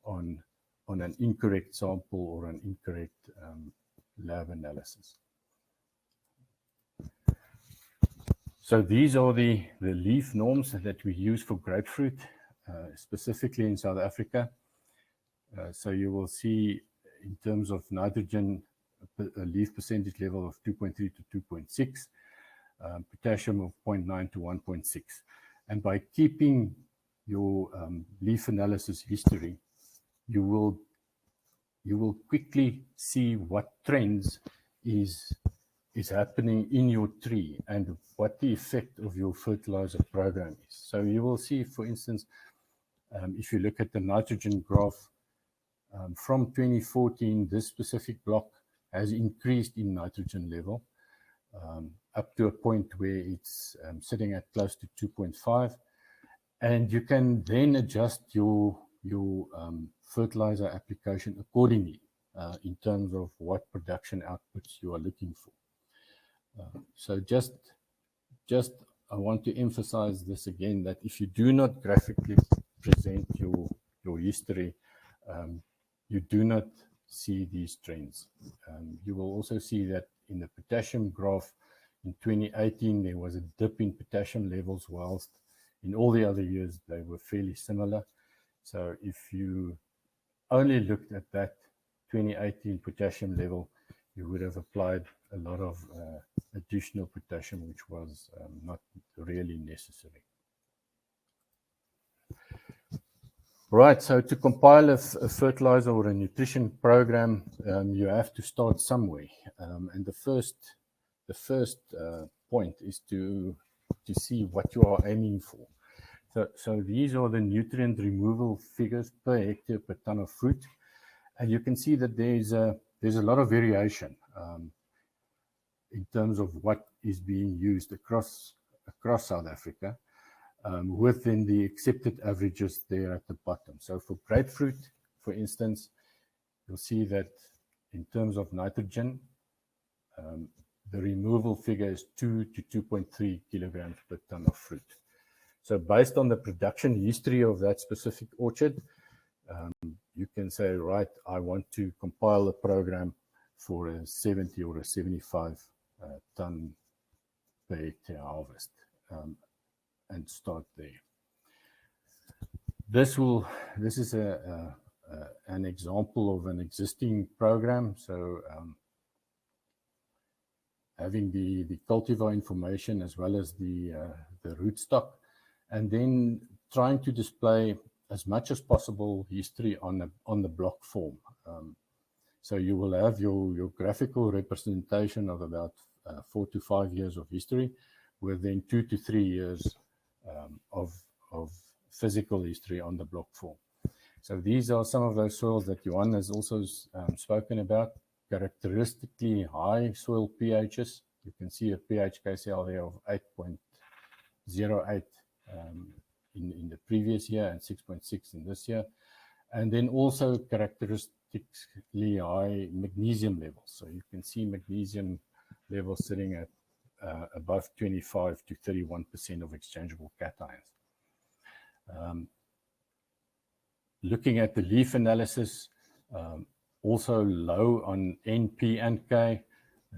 on an incorrect sample or an incorrect lab analysis. So these are the leaf norms that we use for grapefruit, specifically in South Africa. So you will see in terms of nitrogen, a leaf percentage level of 2.3 to 2.6, potassium of 0.9 to 1.6. And by keeping your leaf analysis history, you will quickly see what trends is happening in your tree and what the effect of your fertilizer program is. So you will see, for instance, if you look at the nitrogen graph, from 2014, this specific block has increased in nitrogen level up to a point where it's sitting at close to 2.5. And you can then adjust your fertilizer application accordingly in terms of what production outputs you are looking for. So just I want to emphasize this again, that if you do not graphically present your history, you do not see these trends. You will also see that in the potassium graph in 2018, there was a dip in potassium levels, whilst in all the other years, they were fairly similar. So if you only looked at that 2018 potassium level, you would have applied a lot of additional potassium, which was not really necessary. Right, so to compile a fertilizer or a nutrition program, you have to start somewhere. And the first point is to see what you are aiming for. So these are the nutrient removal figures per hectare per ton of fruit. And you can see that there's a lot of variation in terms of what is being used across South Africa, within the accepted averages there at the bottom. So for grapefruit, for instance, you'll see that in terms of nitrogen, the removal figure is 2 to 2.3 kilograms per ton of fruit. So based on the production history of that specific orchard, you can say, right, I want to compile a program for a 70 or a 75 ton per hectare harvest, and start there. This is an example of an existing program. So having the cultivar information as well as the rootstock, and then trying to display as much as possible history on the block form. So you will have your graphical representation of about 4 to 5 years of history, within 2 to 3 years of physical history on the block form. So these are some of those soils that Johan has also spoken about. Characteristically high soil pHs. You can see a pH KCl there of 8.08 in the previous year and 6.6 in this year. And then also characteristically high magnesium levels. So you can see magnesium levels sitting at above 25 to 31% of exchangeable cations. Looking at the leaf analysis, also low on NP and K,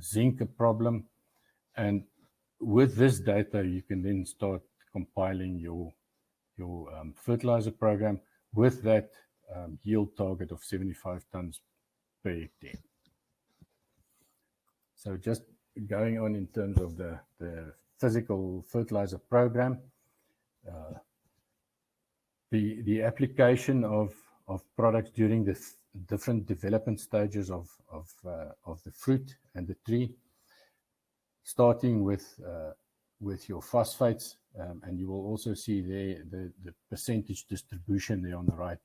zinc a problem. And with this data, you can then start compiling your fertilizer program with that yield target of 75 tons per hectare. So just going on in terms of the physical fertilizer program, the application of products during the different development stages of the fruit and the tree, starting with your phosphates, and you will also see there the percentage distribution there on the right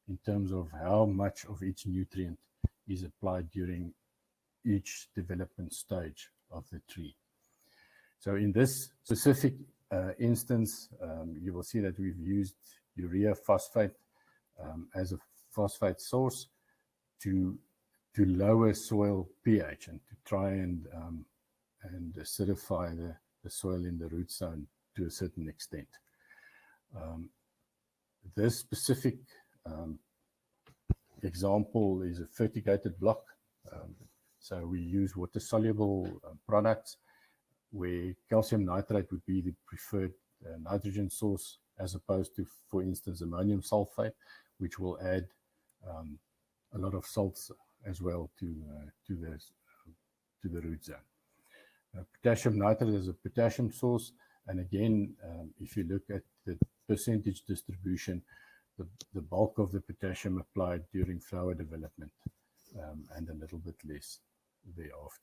in terms of how much of each nutrient is applied during each development stage of the tree. So in this specific instance, you will see that we've used urea phosphate as a phosphate source to lower soil pH and to try and acidify the soil in the root zone to a certain extent. This specific example is a fertigated block. So we use water-soluble products where calcium nitrate would be the preferred nitrogen source, as opposed to, for instance, ammonium sulfate, which will add a lot of salts as well to the root zone. Potassium nitrate is a potassium source, and again, if you look at the percentage distribution, the bulk of the potassium applied during flower development, and a little bit less thereafter.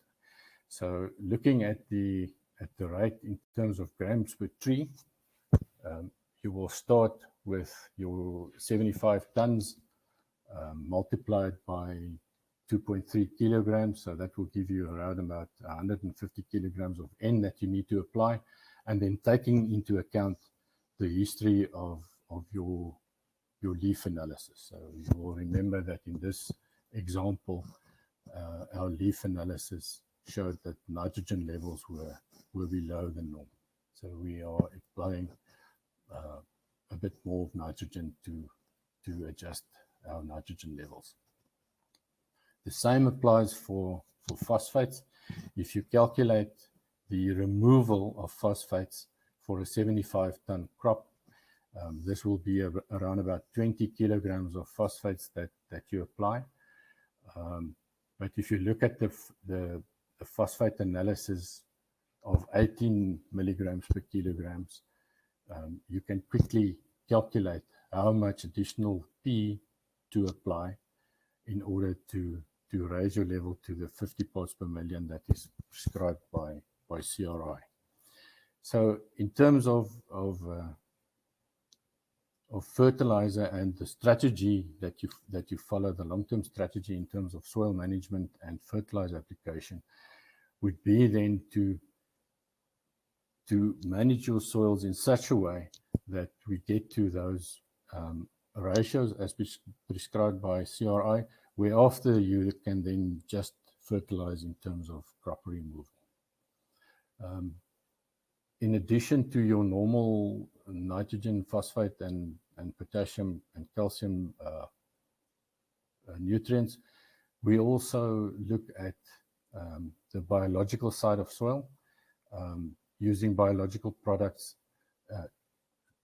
So looking at the rate in terms of grams per tree, you will start with your 75 tons multiplied by 2.3 kilograms. So that will give you around about 150 kilograms of N that you need to apply, and then taking into account the history of your leaf analysis. So you will remember that in this example, our leaf analysis showed that nitrogen levels were below the norm. So we are applying a bit more of nitrogen to adjust our nitrogen levels. The same applies for phosphates. If you calculate the removal of phosphates for a 75-ton crop, this will be around about 20 kilograms of phosphates that you apply. But if you look at the phosphate analysis of 18 milligrams per kilograms, you can quickly calculate how much additional P to apply in order to raise your level to the 50 parts per million that is prescribed by CRI. So in terms of fertilizer and the strategy that you follow, the long-term strategy in terms of soil management and fertilizer application would be then to manage your soils in such a way that we get to those ratios as prescribed by CRI, whereafter you can then just fertilize in terms of crop removal. in addition to your normal nitrogen, phosphate, and potassium and calcium nutrients, we also look at the biological side of soil, using biological products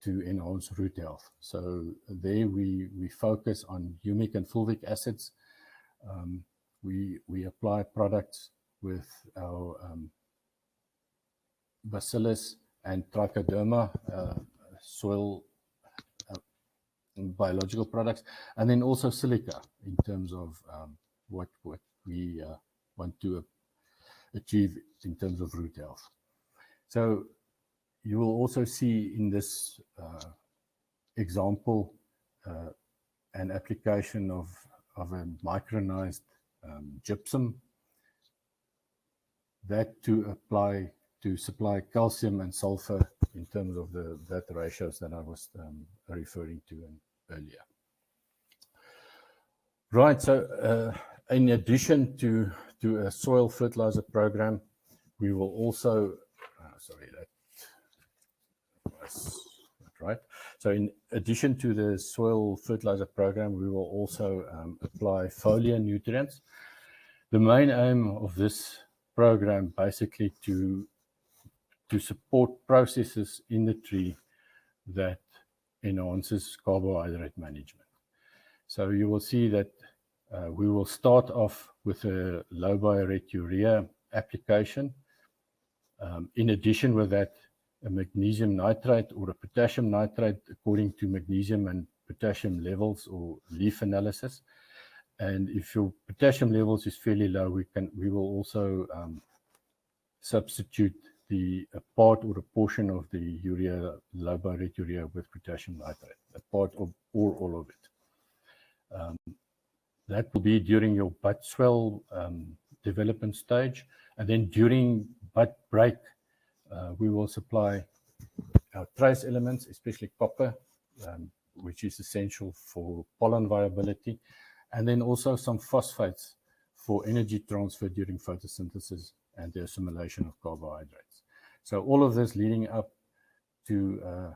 to enhance root health. So there we focus on humic and fulvic acids. We apply products with our bacillus and trichoderma soil biological products, and then also silica in terms of what we want to achieve in terms of root health. So you will also see in this example an application of a micronized gypsum that to supply calcium and sulfur in terms of that ratios that I was referring to earlier. Right, so in addition to a soil fertilizer program, we will also, sorry, that was not right. So in addition to the soil fertilizer program, we will also apply foliar nutrients. The main aim of this program basically to support processes in the tree that enhances carbohydrate management. So you will see that we will start off with a low biorate urea application. In addition with that, a magnesium nitrate or a potassium nitrate according to magnesium and potassium levels or leaf analysis. And if your potassium levels is fairly low, we will also substitute a part or a portion of the urea, low biorate urea, with potassium nitrate, a part of or all of it. That will be during your bud swell development stage, and then during bud break, we will supply our trace elements, especially copper, which is essential for pollen viability, and then also some phosphates for energy transfer during photosynthesis and the assimilation of carbohydrates. So all of this leading up to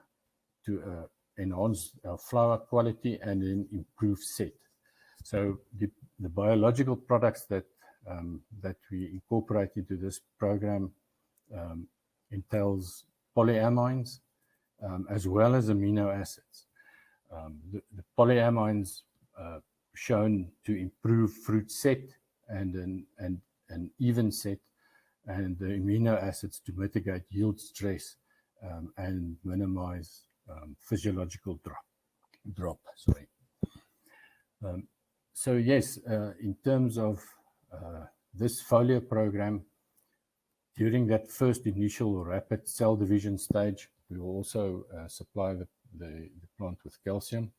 enhance our flower quality and then improve set. So the biological products that we incorporate into this program entails polyamines as well as amino acids. The polyamines shown to improve fruit set and an even set, and the amino acids to mitigate yield stress and minimize physiological drop. Sorry. So yes, in terms of this foliar program, during that first initial rapid cell division stage, we will also supply the plant with calcium,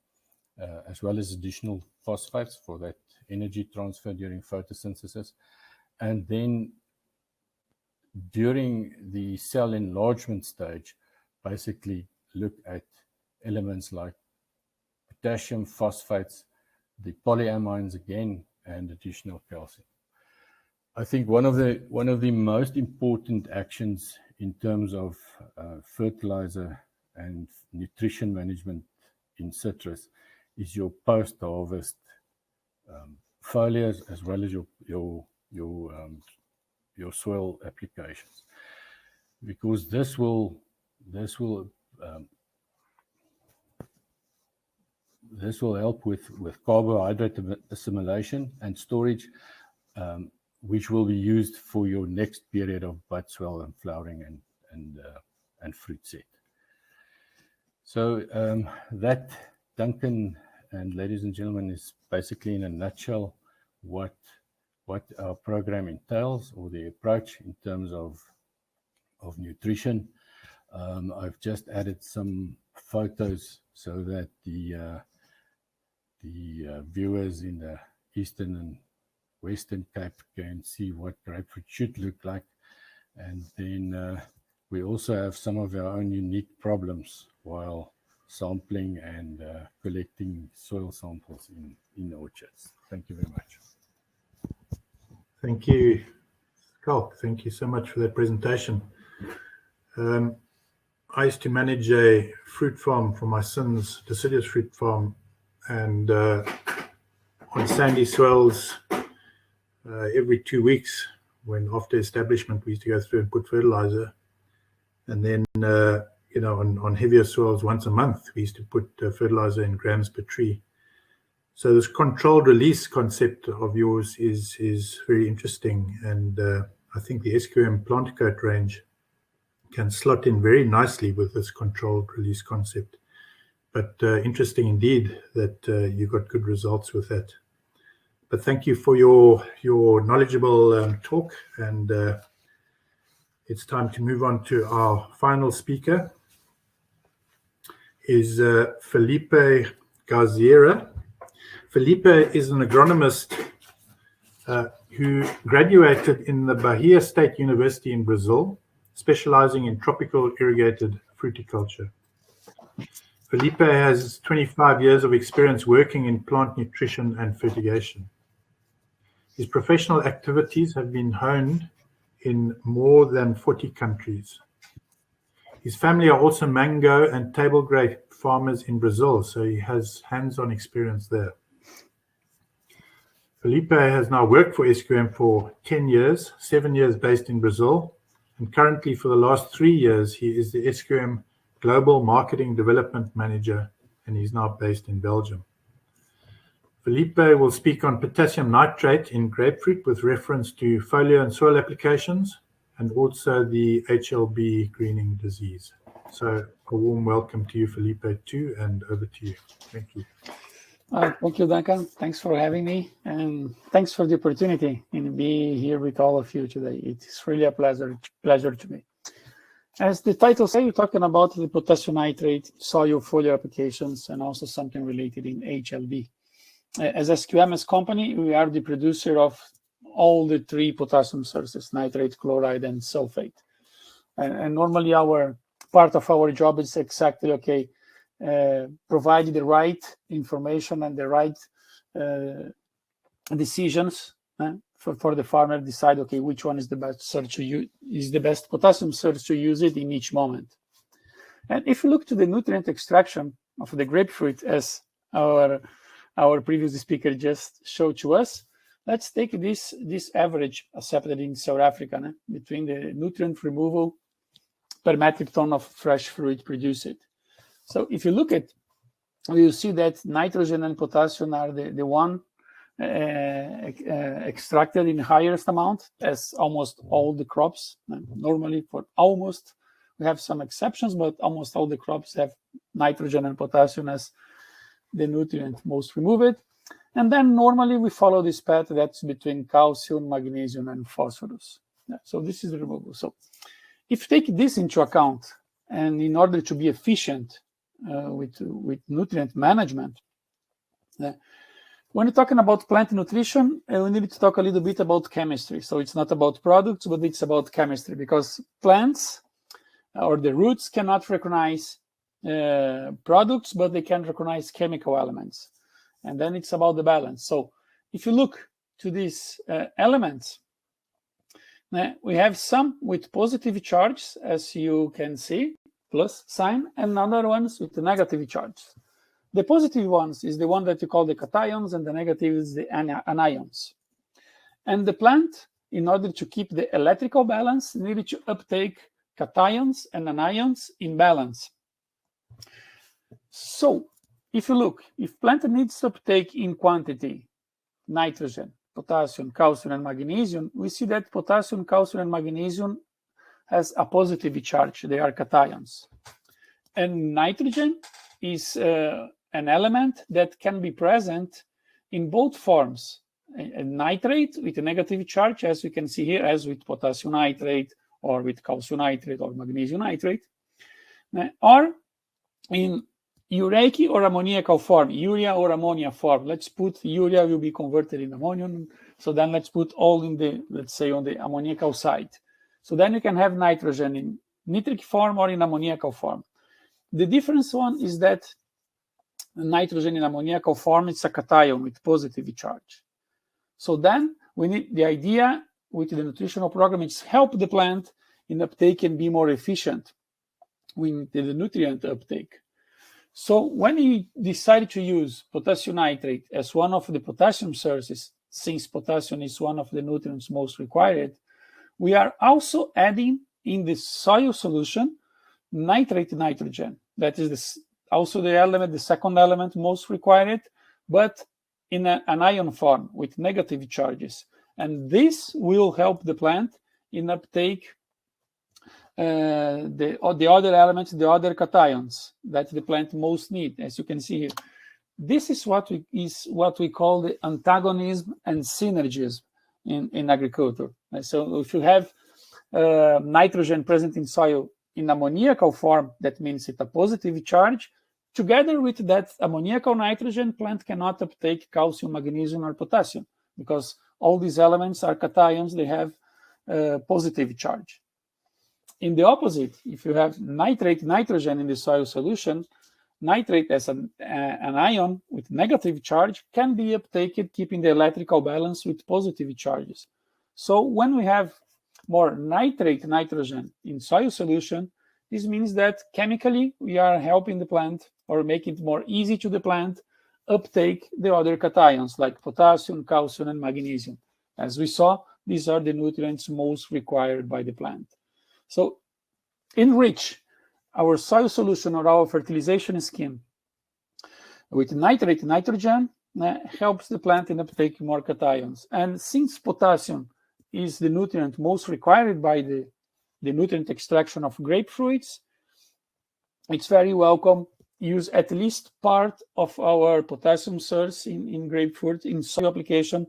as well as additional phosphates for that energy transfer during photosynthesis. And then during the cell enlargement stage, basically look at elements like potassium, phosphates, the polyamines again, and additional calcium. I think one of the most important actions in terms of fertilizer and nutrition management in citrus is your post-harvest foliars, as well as your soil applications, because this will help with carbohydrate assimilation and storage, which will be used for your next period of bud swell and flowering and fruit set. So that, Duncan and ladies and gentlemen, is basically in a nutshell what our program entails, or the approach in terms of nutrition. I've just added some photos so that the viewers in the Eastern and Western Cape can see what grapefruit should look like. And then we also have some of our own unique problems while sampling and collecting soil samples in orchards. Thank you very much. Thank you, Kalk. Thank you so much for that presentation. I used to manage a fruit farm for my son's deciduous fruit farm, and on sandy swells every 2 weeks, when after establishment we used to go through and put fertilizer, and then on heavier soils once a month we used to put fertilizer in grams per tree. So this controlled release concept of yours is very interesting, and I think the SQM plant coat range can slot in very nicely with this controlled release concept. But interesting indeed that you got good results with that. But thank you for your knowledgeable talk, and it's time to move on to our final speaker. Is Felipe Garziera. Felipe is an agronomist who graduated in the Bahia State University in Brazil, specializing in tropical irrigated fruiticulture. Felipe has 25 years of experience working in plant nutrition and fertigation. His professional activities have been honed in more than 40 countries. His family are also mango and table grape farmers in Brazil, so he has hands-on experience there. Felipe has now worked for SQM for 10 years, 7 years based in Brazil, and currently for the last 3 years, he is the SQM Global Marketing Development Manager, and he's now based in Belgium. Felipe will speak on potassium nitrate in grapefruit with reference to foliar and soil applications, and also the HLB greening disease. So a warm welcome to you, Felipe, too, and over to you. Thank you. Thank you, Duncan. Thanks for having me, and thanks for the opportunity to be here with all of you today. It's really a pleasure to me. As the title says, we're talking about the potassium nitrate, soil foliar applications, and also something related in HLB. As SQM as company, we are the producer of all the 3 potassium sources: nitrate, chloride, and sulfate. And normally part of our job is exactly provide the right information and the right decisions for the farmer to decide which one is the best source to use, is the best potassium source to use it in each moment. And if you look to the nutrient extraction of the grapefruit, as our previous speaker just showed to us, let's take this average accepted in South Africa between the nutrient removal per metric ton of fresh fruit produced. So if you look at, you see that nitrogen and potassium are the one extracted in highest amount, as almost all the crops. Normally for almost, we have some exceptions, but almost all the crops have nitrogen and potassium as the nutrient most removed. And then normally we follow this path that's between calcium, magnesium, and phosphorus. So this is the removal. So if you take this into account, and in order to be efficient with nutrient management, when you're talking about plant nutrition, we need to talk a little bit about chemistry. So it's not about products, but it's about chemistry, because plants or the roots cannot recognize products, but they can recognize chemical elements. And then it's about the balance. So if you look to these elements, we have some with positive charge, as you can see, plus sign, and other ones with the negative charge. The positive ones is the one that you call the cations, and the negative is the anions. And the plant, in order to keep the electrical balance, needed to uptake cations and anions in balance. So if you look, if plant needs to uptake in quantity nitrogen, potassium, calcium, and magnesium, we see that potassium, calcium, and magnesium has a positive charge. They are cations. And nitrogen is an element that can be present in both forms. A nitrate with a negative charge, as you can see here, as with potassium nitrate, or with calcium nitrate, or magnesium nitrate, or in uric or ammoniacal form, urea or ammonia form. Let's put urea will be converted in ammonium. So then let's put all in the, let's say, on the ammoniacal side. So then you can have nitrogen in nitric form or in ammoniacal form. The difference one is that nitrogen in ammoniacal form, it's a cation with positive charge. So then we need, the idea with the nutritional program is help the plant in uptake and be more efficient. with the nutrient uptake. So when we decided to use potassium nitrate as one of the potassium sources, since potassium is one of the nutrients most required, we are also adding in the soil solution nitrate nitrogen. That is also the second element most required, but in an ion form with negative charges. And this will help the plant in uptake the other elements, the other cations that the plant most need, as you can see here. This is what we call the antagonism and synergism in agriculture. So if you have nitrogen present in soil in ammoniacal form, that means it's a positive charge. Together with that ammoniacal nitrogen, plant cannot uptake calcium, magnesium, or potassium, because all these elements are cations, they have positive charge. In the opposite, if you have nitrate nitrogen in the soil solution, nitrate as an ion with negative charge can be uptaken, keeping the electrical balance with positive charges. So when we have more nitrate nitrogen in soil solution, this means that chemically we are helping the plant, or making it more easy to the plant, uptake the other cations like potassium, calcium, and magnesium. As we saw, these are the nutrients most required by the plant. So enrich our soil solution or our fertilization scheme with nitrate nitrogen helps the plant in uptake more cations. And since potassium is the nutrient most required by the nutrient extraction of grapefruits, it's very welcome use at least part of our potassium source in grapefruit in soil application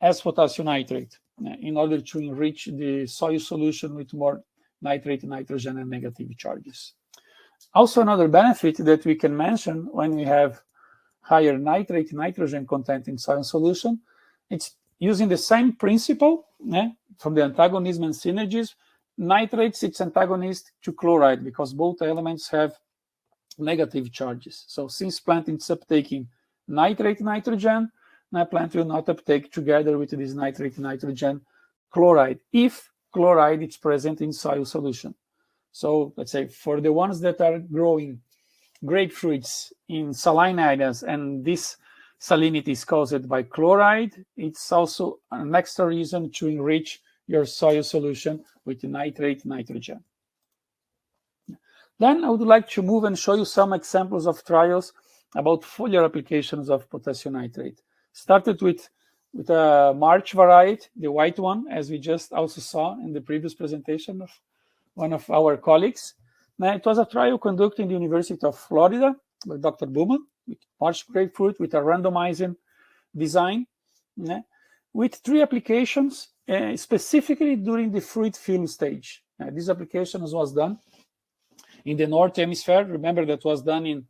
as potassium nitrate in order to enrich the soil solution with more nitrate, nitrogen, and negative charges. Also, another benefit that we can mention when we have higher nitrate, nitrogen content in soil solution, it's using the same principle from the antagonism and synergies. Nitrates, it's antagonist to chloride because both elements have negative charges. So since plant is uptaking nitrate, nitrogen, plant will not uptake together with this nitrate, nitrogen, chloride, if chloride is present in soil solution. So let's say for the ones that are growing grapefruits in saline areas and this salinity is caused by chloride, it's also an extra reason to enrich your soil solution with nitrate nitrogen. Then I would like to move and show you some examples of trials about foliar applications of potassium nitrate. Started with a March variety, the white one, as we just also saw in the previous presentation of one of our colleagues. Now, it was a trial conducted in the University of Florida by Dr. Bowman with March grapefruit with a randomizing design with 3 applications specifically during the fruit fill stage. This application was done in the North Hemisphere. Remember, that was done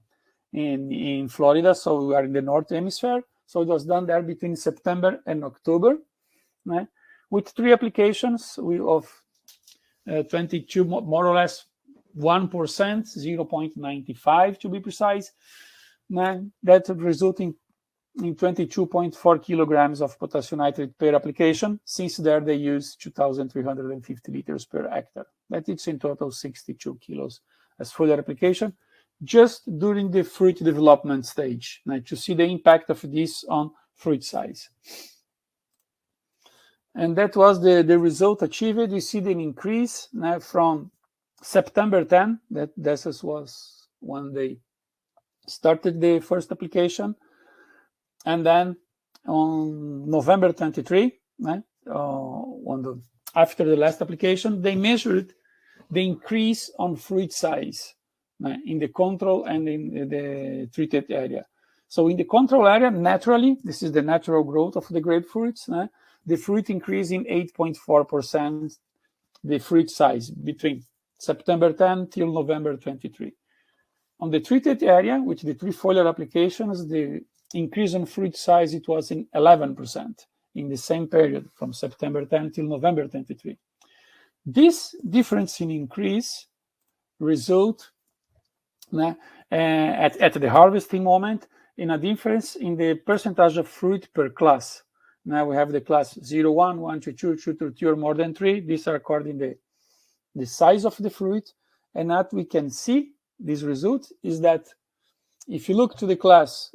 in Florida, so we are in the North Hemisphere. So it was done there between September and October, with 3 applications of 22, more or less 1%, 0.95 to be precise. That resulting in 22.4 kilograms of potassium nitrate per application. Since there they use 2,350 liters per hectare. That is in total 62 kilos as foliar application, just during the fruit development stage, to see the impact of this on fruit size. And that was the result achieved. We see the increase from September 10, this was when they started the first application. And then on November 23, after the last application, they measured the increase on fruit size in the control and in the treated area. So in the control area, naturally, this is the natural growth of the grapefruits, the fruit increased in 8.4%, the fruit size between September 10 till November 23. On the treated area, with the 3 foliar applications, the increase in fruit size, it was in 11% in the same period from September 10 till November 23. This difference in increase result at the harvesting moment in a difference in the percentage of fruit per class. Now we have the class 0, 1, 1 to 2, 2 to 2 or more than 3. These are according to the size of the fruit. And what we can see, this result, is that if you look to the class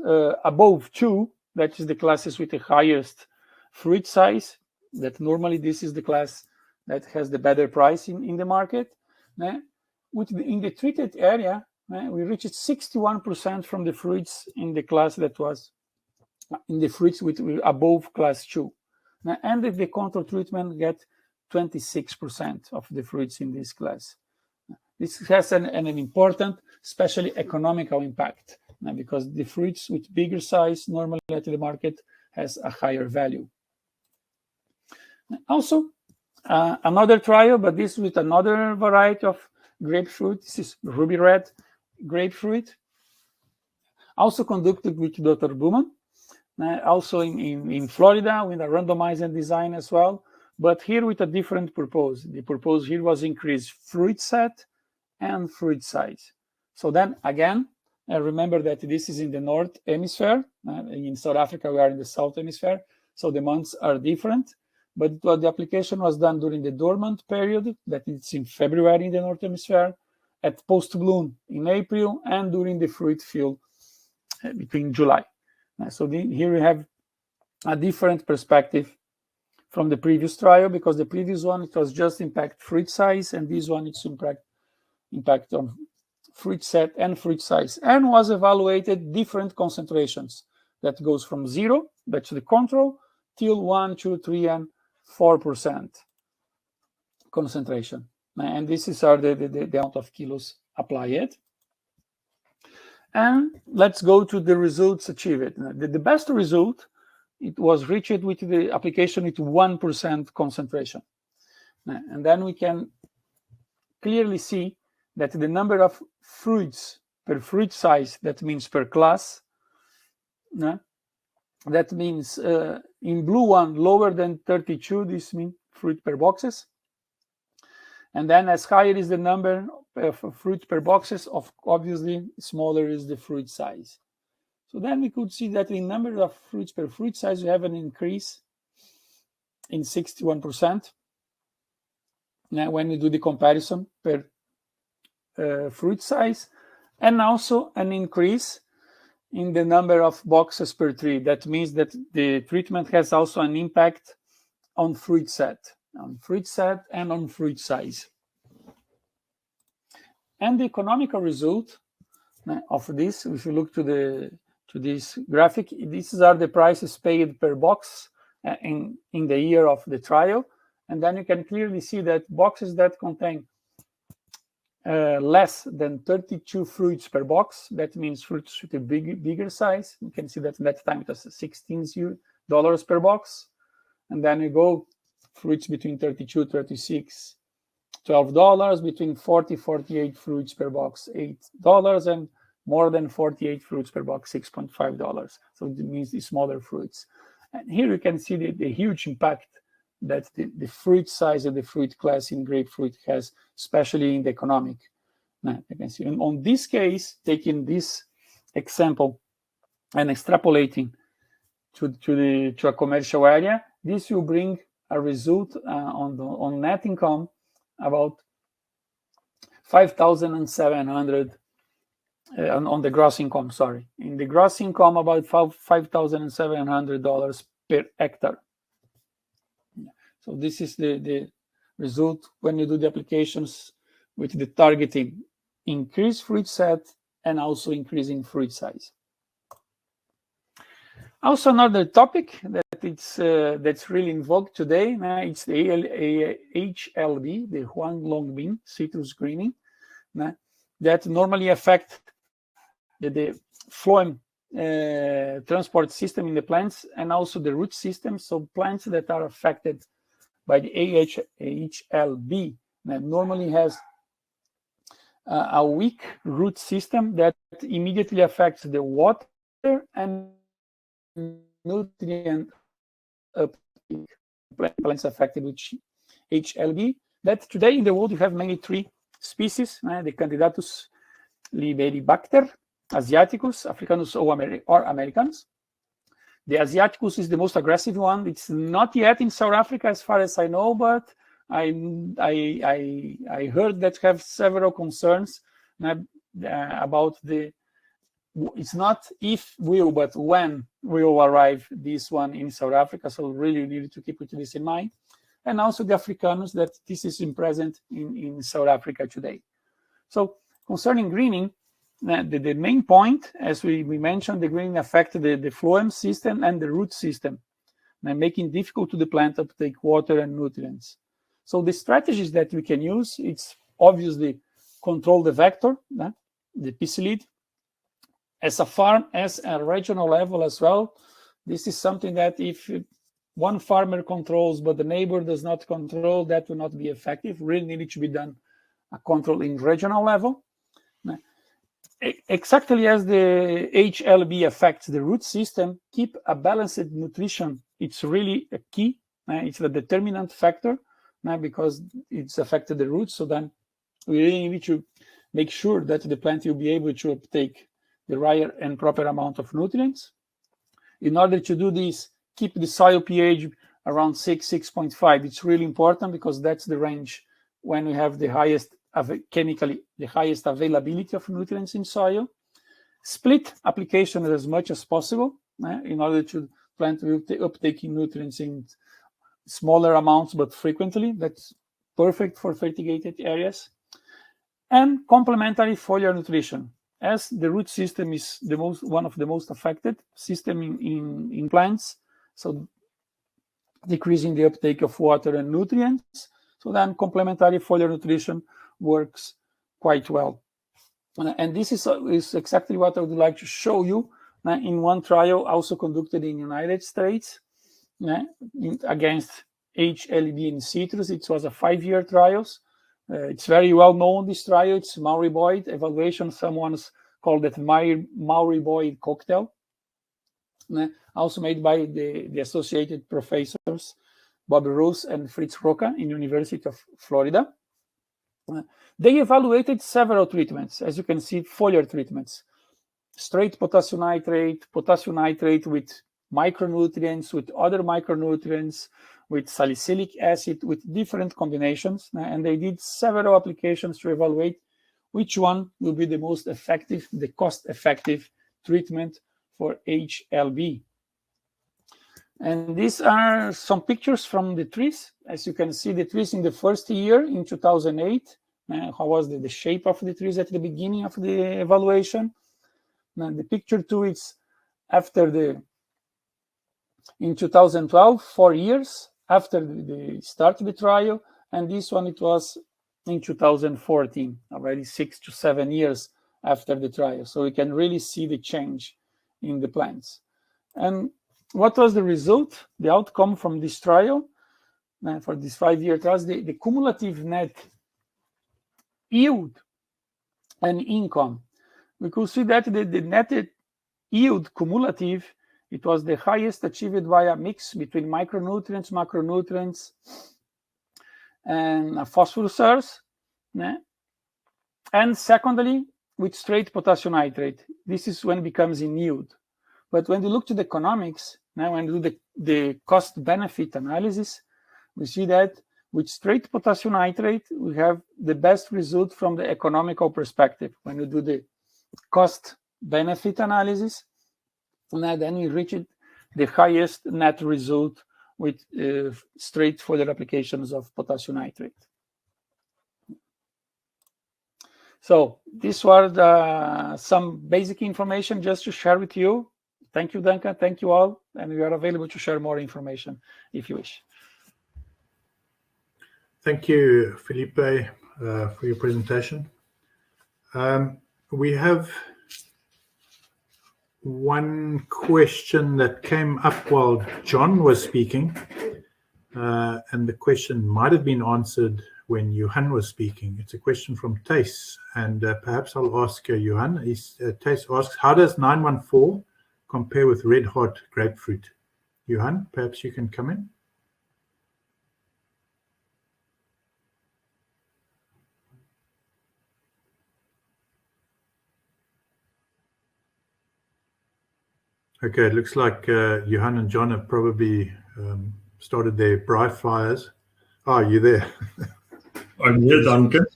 above 2, that is the classes with the highest fruit size, that normally this is the class that has the better price in the market. In the treated area, we reached 61% from the fruits in the class that was in the fruits with above class 2. And the control treatment get 26% of the fruits in this class. This has an important, especially economical impact, because the fruits with bigger size normally at the market has a higher value. Also, another trial, but this with another variety of grapefruit. This is ruby red grapefruit, also conducted with Dr. Bowman, also in Florida with a randomized design as well, but here with a different purpose. The purpose here was increase fruit set and fruit size. So then again, remember that this is in the North Hemisphere. In South Africa, we are in the South Hemisphere, so the months are different. But the application was done during the dormant period, that it's in February in the North Hemisphere, at post-bloom in April, and during the fruit field between July. So here we have a different perspective from the previous trial, because the previous one, it was just impact fruit size, and this one, it's impact on fruit set and fruit size, and was evaluated different concentrations that goes from 0, that's the control, till 1, 2, 3, and 4% concentration. And this is the amount of kilos applied. And let's go to the results achieved. The best result, it was reached with the application with 1% concentration. And then we can clearly see that the number of fruits per fruit size, that means per class, that means in blue one, lower than 32, this means fruit per boxes. And then as higher is the number of fruit per boxes, obviously smaller is the fruit size. So then we could see that in number of fruits per fruit size, we have an increase in 61%. Now when we do the comparison per fruit size, and also an increase in the number of boxes per tree. That means that the treatment has also an impact on fruit set and on fruit size. And the economical result of this, if you look to this graphic, these are the prices paid per box in the year of the trial. And then you can clearly see that boxes that contain less than 32 fruits per box, that means fruits with a bigger size. You can see that at that time it was $16 per box. And then you go fruits between 32, 36, $12, between 40, 48 fruits per box, $8, and more than 48 fruits per box, $6.5. So it means the smaller fruits. And here you can see the huge impact that the fruit size of the fruit class in grapefruit has, especially in the economic. Now, you can see on this case, taking this example and extrapolating to a commercial area, this will bring a result on net income about 5,700 on the gross income. Sorry, in the gross income about $5,700 per hectare. So this is the result when you do the applications with the targeting increase fruit set and also increasing fruit size. Also another topic that that's really in vogue today, it's the HLB, the Huang Long Bean citrus greening, that normally affect the phloem transport system in the plants and also the root system. So plants that are affected by the HLB that normally has a weak root system that immediately affects the water and nutrient uptake. Plants affected with HLB. That today in the world you have mainly 3 species: the Candidatus liberibacter, Asiaticus, Africanus, or Americanus. The Asiaticus is the most aggressive one. It's not yet in South Africa, as far as I know, but I heard that have several concerns about it's not if will, but when will arrive this one in South Africa. So really need to keep this in mind. And also the Africanus, that this is present in South Africa today. So concerning greening, the main point, as we mentioned, the greening affected the phloem system and the root system, and making difficult to the plant to uptake water and nutrients. So the strategies that we can use, it's obviously control the vector, the psyllid, as a farm, as a regional level as well. This is something that if one farmer controls but the neighbor does not control, that will not be effective. Really needed to be done a control in regional level. Exactly as the HLB affects the root system, keep a balanced nutrition. It's really a key. It's the determinant factor because it's affected the roots. So then we really need to make sure that the plant will be able to uptake the right and proper amount of nutrients. In order to do this, keep the soil pH around 6.5. It's really important because that's the range when we have the highest, chemically, the highest availability of nutrients in soil. Split application as much as possible in order to plant will uptake nutrients in smaller amounts but frequently. That's perfect for fertigated areas. And complementary foliar nutrition, as the root system is one of the most affected system in plants. So decreasing the uptake of water and nutrients. So then complementary foliar nutrition works quite well. And this is exactly what I would like to show you in one trial also conducted in the United States against HLB in citrus. It was a 5-year trial. It's very well known, this trial. It's Maury-Boyd evaluation. Someone's called it Maury-Boyd cocktail. Also made by the associated professors Bob Roos and Fritz Roca in University of Florida. They evaluated several treatments, as you can see, foliar treatments. Straight potassium nitrate with micronutrients, with other micronutrients, with salicylic acid, with different combinations. And they did several applications to evaluate which one will be the most effective, the cost-effective treatment for HLB. And these are some pictures from the trees. As you can see, the trees in the first year in 2008. How was the shape of the trees at the beginning of the evaluation? Now the picture 2 is after in 2012, 4 years after the start of the trial, and this one it was in 2014, already 6 to 7 years after the trial. So we can really see the change in the plants. And what was the result, the outcome from this trial? For this 5-year trial, the cumulative net yield and income. We could see that the netted yield cumulative, it was the highest achieved by a mix between micronutrients, macronutrients, and phosphorus source. And secondly, with straight potassium nitrate. This is when it becomes in yield. But when you look to the economics, now when you do the cost-benefit analysis, we see that with straight potassium nitrate, we have the best result from the economical perspective. When you do the cost-benefit analysis, then we reach the highest net result with straight foliar applications of potassium nitrate. So these were some basic information just to share with you. Thank you, Duncan. Thank you all. And we are available to share more information if you wish. Thank you, Felipe, for your presentation. We have one question that came up while John was speaking, and the question might have been answered when Johan was speaking. It's a question from Thijs, and perhaps I'll ask Johan. Thijs asks, how does 914 compare with red hot grapefruit? Johan, perhaps you can come in. Okay, it looks like Johan and John have probably started their braai fires Oh, you there? I'm here, Duncan.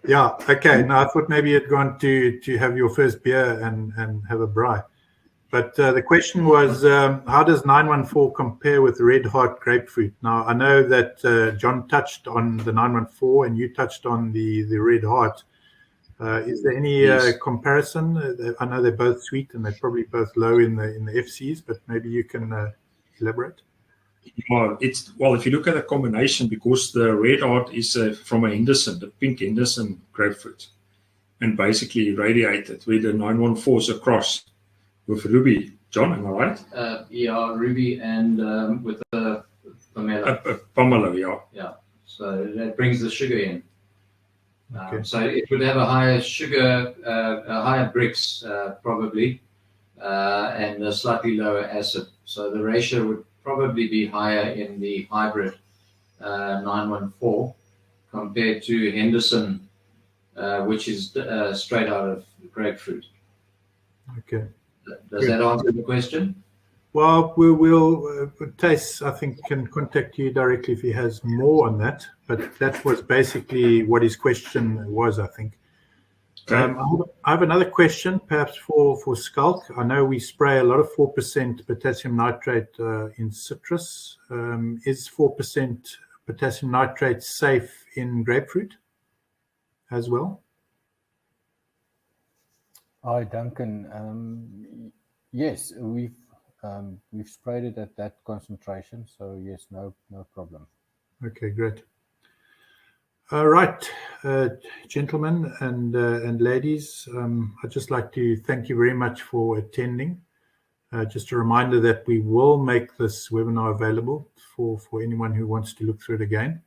Yeah. Okay. Now I thought maybe you'd gone to have your first beer and have a braai. But the question was, how does 914 compare with Red Heart Grapefruit? Now, I know that John touched on the 914 and you touched on the Red Heart. Is there any comparison? I know they're both sweet and they're probably both low in the FCs, but maybe you can elaborate. Well, if you look at the combination, because the Red Heart is from a Henderson, the pink Henderson grapefruit, and basically irradiated, where the 914 is across with ruby. John, am I right? Yeah, ruby and with the pomelo. Pomelo, yeah. Yeah, so that brings the sugar in. Okay. So it would have a higher sugar, a higher bricks probably, and a slightly lower acid. So the ratio would probably be higher in the hybrid 914 compared to Henderson, which is straight out of grapefruit. Okay. Does that answer the question? Well, we'll Tace, I think, can contact you directly if he has more on that. But that was basically what his question was, I think. Okay. I have another question, perhaps for Skulk. I know we spray a lot of 4% potassium nitrate in citrus. Is 4% potassium nitrate safe in grapefruit as well? Hi, Duncan. Yes, we've sprayed it at that concentration, so yes, no problem. Okay, great. All right, gentlemen and ladies, I'd just like to thank you very much for attending. Just a reminder that we will make this webinar available for anyone who wants to look through it again.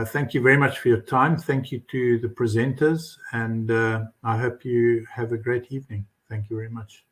Thank you very much for your time. Thank you to the presenters, and I hope you have a great evening. Thank you very much.